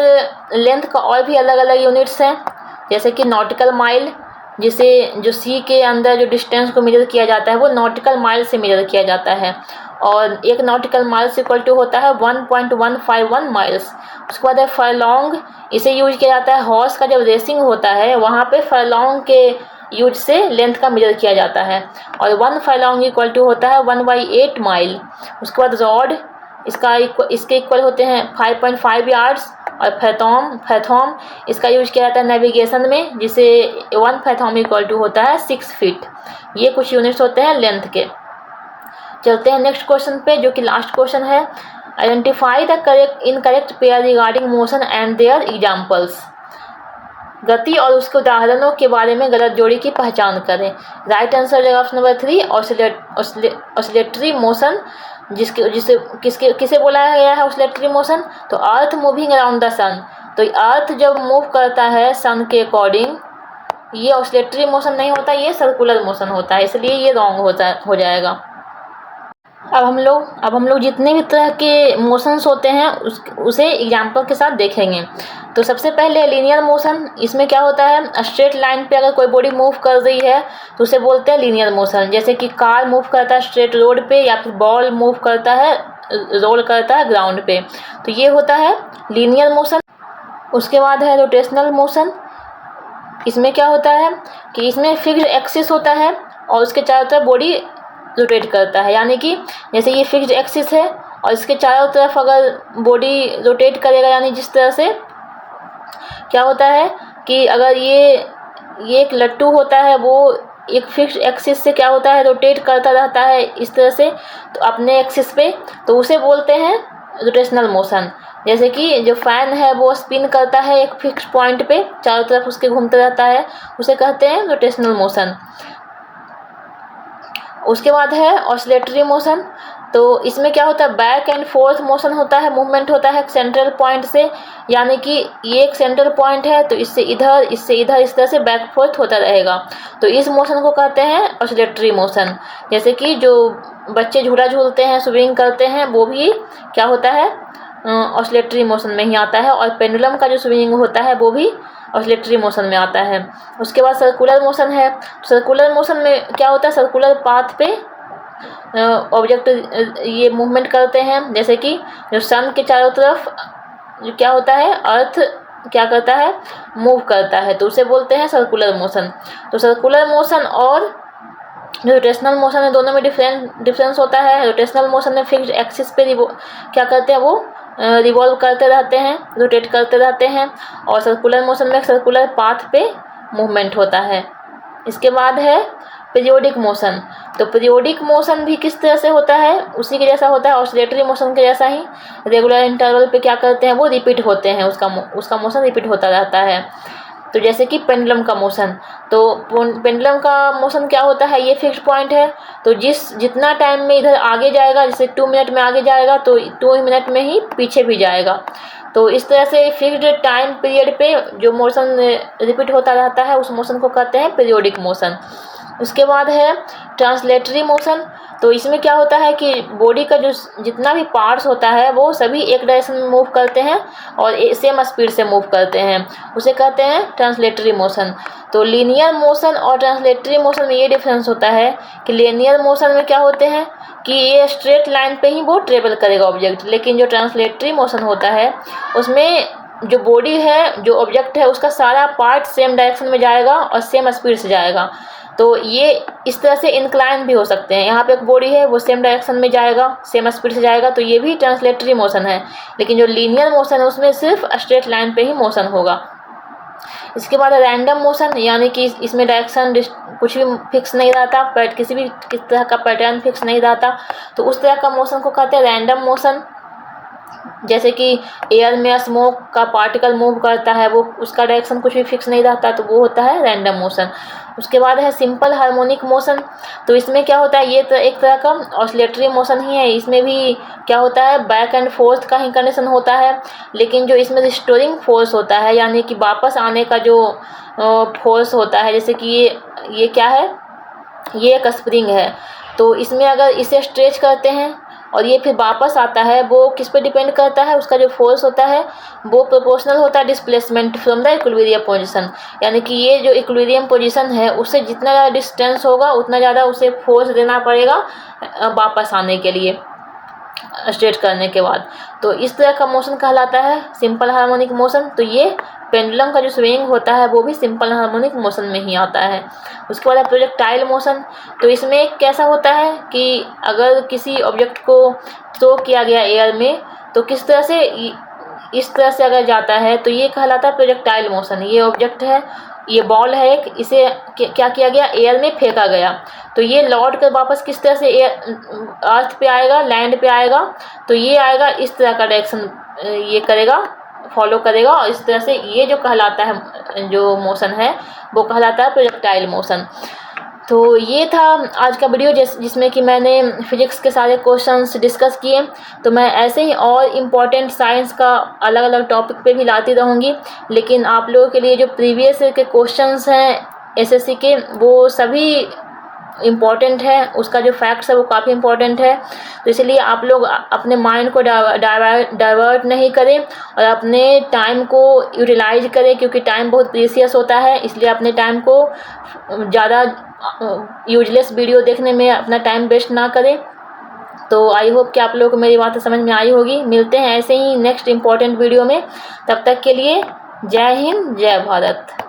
लेंथ का और भी अलग अलग यूनिट्स हैं, जैसे कि नॉटिकल माइल, जिसे जो सी के अंदर जो डिस्टेंस को मेजर किया जाता है वो नॉटिकल माइल से मेजर किया जाता है, और एक नॉटिकल माइल्स इक्वल टू होता है 1.151 माइल्स। उसके बाद है फरलॉन्ग, इसे यूज किया जाता है हॉर्स का जब रेसिंग होता है वहाँ पे फरलॉन्ग के यूज से लेंथ का मेजर किया जाता है, और 1 फरलॉन्ग इक्वल टू होता है 1/8 माइल। उसके बाद रॉड, इसके इक्वल होते हैं 5.5 यार्ड्स, और फैथॉम इसका यूज किया जाता है नेविगेशन में, जिसे 1 फैथॉम इक्वल टू होता है 6 फीट। ये कुछ यूनिट्स होते हैं लेंथ के। चलते हैं नेक्स्ट क्वेश्चन पे, जो कि लास्ट क्वेश्चन है। Identify the correct incorrect pair regarding motion and there examples, गति और उसके उदाहरणों के बारे में गलत जोड़ी की पहचान करें। राइट आंसर है ऑप्शन नंबर 3, ऑसिलेटरी मोशन। जिसके जिसे किसके किसे बोला गया है ऑसिलेटरी मोशन, तो अर्थ मूविंग अराउंड द सन। तो अर्थ जब मूव करता है सन के अकॉर्डिंग, ये ऑसिलेटरी मोशन नहीं होता, ये सर्कुलर मोशन होता है, इसलिए ये रॉन्ग हो जाएगा। अब हम लोग जितने भी तरह के मोशंस होते हैं उसे एग्जाम्पल के साथ देखेंगे। तो सबसे पहले लीनियर मोशन, इसमें क्या होता है, स्ट्रेट लाइन पे अगर कोई बॉडी मूव कर रही है तो उसे बोलते हैं लीनियर मोशन। जैसे कि कार मूव करता है स्ट्रेट रोड पे, या फिर बॉल मूव करता है, रोल करता है ग्राउंड पे, तो ये होता है लीनियर मोशन। उसके बाद है रोटेशनल मोशन। इसमें क्या होता है कि इसमें फिक्स्ड एक्सिस होता है और उसके चारों तरफ बॉडी रोटेट करता है, यानी कि जैसे ये फिक्स्ड एक्सिस है और इसके चारों तरफ अगर बॉडी रोटेट करेगा, यानी जिस तरह से क्या होता है कि अगर ये एक लट्टू होता है, वो एक फिक्स्ड एक्सिस से क्या होता है, रोटेट करता रहता है इस तरह से, तो अपने एक्सिस पे, तो उसे बोलते हैं रोटेशनल मोशन। जैसे कि जो फैन है वो स्पिन करता है एक फिक्स पॉइंट पे, चारों तरफ उसके घूमता रहता है, उसे कहते हैं रोटेशनल मोशन। उसके बाद है ऑसिलेटरी मोशन। तो इसमें क्या होता है, बैक एंड फोर्थ मोशन होता है, मूवमेंट होता है सेंट्रल पॉइंट से, यानी कि ये एक सेंट्रल पॉइंट है तो इससे इधर इस तरह से बैक फोर्थ होता रहेगा, तो इस मोशन को कहते हैं ऑसिलेटरी मोशन। जैसे कि जो बच्चे झूला झूलते हैं, स्विंग करते हैं, वो भी क्या होता है, ऑसिलेटरी मोशन में ही आता है। और पेंडुलम का जो स्विंग होता है वो भी ऑसिलेटरी मोशन में आता है। उसके बाद सर्कुलर मोशन है। सर्कुलर मोशन में क्या होता है, सर्कुलर पाथ पे ऑब्जेक्ट ये मूवमेंट करते हैं। जैसे कि जो सन के चारों तरफ जो क्या होता है, अर्थ क्या करता है, मूव करता है, तो उसे बोलते हैं सर्कुलर मोशन। तो सर्कुलर मोशन और जो रोटेशनल मोशन है दोनों में डिफरेंस होता है। रोटेशनल मोशन में फिक्स्ड एक्सिस पे क्या करते हैं, वो रिवॉल्व करते रहते हैं, रोटेट करते रहते हैं, और सर्कुलर मोशन में सर्कुलर पाथ पे मूवमेंट होता है। इसके बाद है पीरियोडिक मोशन। तो पीरियोडिक मोशन भी किस तरह से होता है, उसी के जैसा होता है, ऑसिलेटरी मोशन के जैसा ही। रेगुलर इंटरवल पे क्या करते हैं, वो रिपीट होते हैं, उसका मोशन रिपीट होता रहता है। तो जैसे कि पेंडुलम का मोशन, तो पेंडुलम का मोशन क्या होता है, ये फिक्स्ड पॉइंट है, तो जितना टाइम में इधर आगे जाएगा, जैसे 2 मिनट में आगे जाएगा तो 2 मिनट में ही पीछे भी जाएगा। तो इस तरह से फिक्स्ड टाइम पीरियड पे जो मोशन रिपीट होता रहता है उस मोशन को कहते हैं पीरियोडिक मोशन। उसके बाद है ट्रांसलेटरी मोशन। तो इसमें क्या होता है कि बॉडी का जो जितना भी पार्ट्स होता है वो सभी एक डायरेक्शन में मूव करते हैं और सेम स्पीड से मूव करते हैं, उसे कहते हैं ट्रांसलेटरी मोशन। तो लीनियर मोशन और ट्रांसलेटरी मोशन में ये डिफरेंस होता है कि लीनियर मोशन में क्या होते हैं कि ये स्ट्रेट लाइन पे ही वो ट्रेवल करेगा ऑब्जेक्ट, लेकिन जो ट्रांसलेटरी मोशन होता है उसमें जो बॉडी है, जो ऑब्जेक्ट है, उसका सारा पार्ट सेम डायरेक्शन में जाएगा और सेम स्पीड से जाएगा। तो ये इस तरह से इंक्लाइन भी हो सकते हैं, यहाँ पे एक बॉडी है वो सेम डायरेक्शन में जाएगा, सेम स्पीड से जाएगा, तो ये भी ट्रांसलेटरी मोशन है। लेकिन जो लीनियर मोशन है उसमें सिर्फ स्ट्रेट लाइन पे ही मोशन होगा। इसके बाद रैंडम मोशन, यानी कि इसमें डायरेक्शन कुछ भी फिक्स नहीं रहता, किस तरह का पैटर्न फिक्स नहीं रहता, तो उस तरह का मोशन को कहते हैं रैंडम मोशन। जैसे कि एयर में स्मोक का पार्टिकल मूव करता है, वो उसका डायरेक्शन कुछ भी फिक्स नहीं रहता, तो वो होता है रैंडम मोशन। उसके बाद है सिंपल हार्मोनिक मोशन। तो इसमें क्या होता है, ये तो एक तरह का ऑसिलेटरी मोशन ही है। इसमें भी क्या होता है, बैक एंड फोर्थ का ही कंडीशन होता है, लेकिन जो इसमें रिस्टोरिंग फोर्स होता है, यानी कि वापस आने का जो फोर्स होता है, जैसे कि ये क्या है, ये एक स्प्रिंग है, तो इसमें अगर इसे स्ट्रेच करते हैं और ये फिर वापस आता है, वो किस पे डिपेंड करता है, उसका जो फोर्स होता है वो प्रोपोर्शनल होता है displacement from the equilibrium position. यानी कि ये जो इक्विलिब्रियम पोजीशन है उससे जितना ज़्यादा डिस्टेंस होगा उतना ज़्यादा उसे फोर्स देना पड़ेगा वापस आने के लिए, स्ट्रेट करने के बाद। तो इस तरह का मोशन कहलाता है सिंपल हार्मोनिक मोशन। तो ये पेंडुलम का जो स्विंग होता है वो भी सिंपल हार्मोनिक मोशन में ही आता है। उसके बाद है प्रोजेक्टाइल मोशन। तो इसमें कैसा होता है कि अगर किसी ऑब्जेक्ट को थ्रो किया गया एयर में, तो किस तरह से इस तरह से अगर जाता है तो ये कहलाता है प्रोजेक्टाइल मोशन। ये ऑब्जेक्ट है, ये बॉल है एक, इसे क्या किया गया, एयर में फेंका गया, तो ये लौट कर वापस किस तरह से अर्थ पे आएगा, लैंड पे आएगा, तो ये आएगा इस तरह का डायरेक्शन ये करेगा, फॉलो करेगा, और इस तरह से ये जो कहलाता है जो मोशन है वो कहलाता है प्रोजेक्टाइल मोशन। तो ये था आज का वीडियो जिसमें कि मैंने फिजिक्स के सारे क्वेश्चंस डिस्कस किए। तो मैं ऐसे ही और इम्पॉर्टेंट साइंस का अलग अलग टॉपिक पे भी लाती रहूँगी, लेकिन आप लोगों के लिए जो प्रीवियस के क्वेश्चंस हैं एसएससी के वो सभी इम्पॉर्टेंट है, उसका जो फैक्ट्स है वो काफ़ी इम्पॉर्टेंट है। तो इसलिए आप लोग अपने माइंड को डाइवर्ट नहीं करें और अपने टाइम को यूटिलाइज करें, क्योंकि टाइम बहुत प्रीसियस होता है। इसलिए अपने टाइम को ज़्यादा यूजलेस वीडियो देखने में अपना टाइम वेस्ट ना करें। तो आई होप कि आप लोगों को मेरी बातें समझ में आई होगी। मिलते हैं ऐसे ही नेक्स्ट इम्पॉर्टेंट वीडियो में, तब तक के लिए जय हिंद, जय भारत।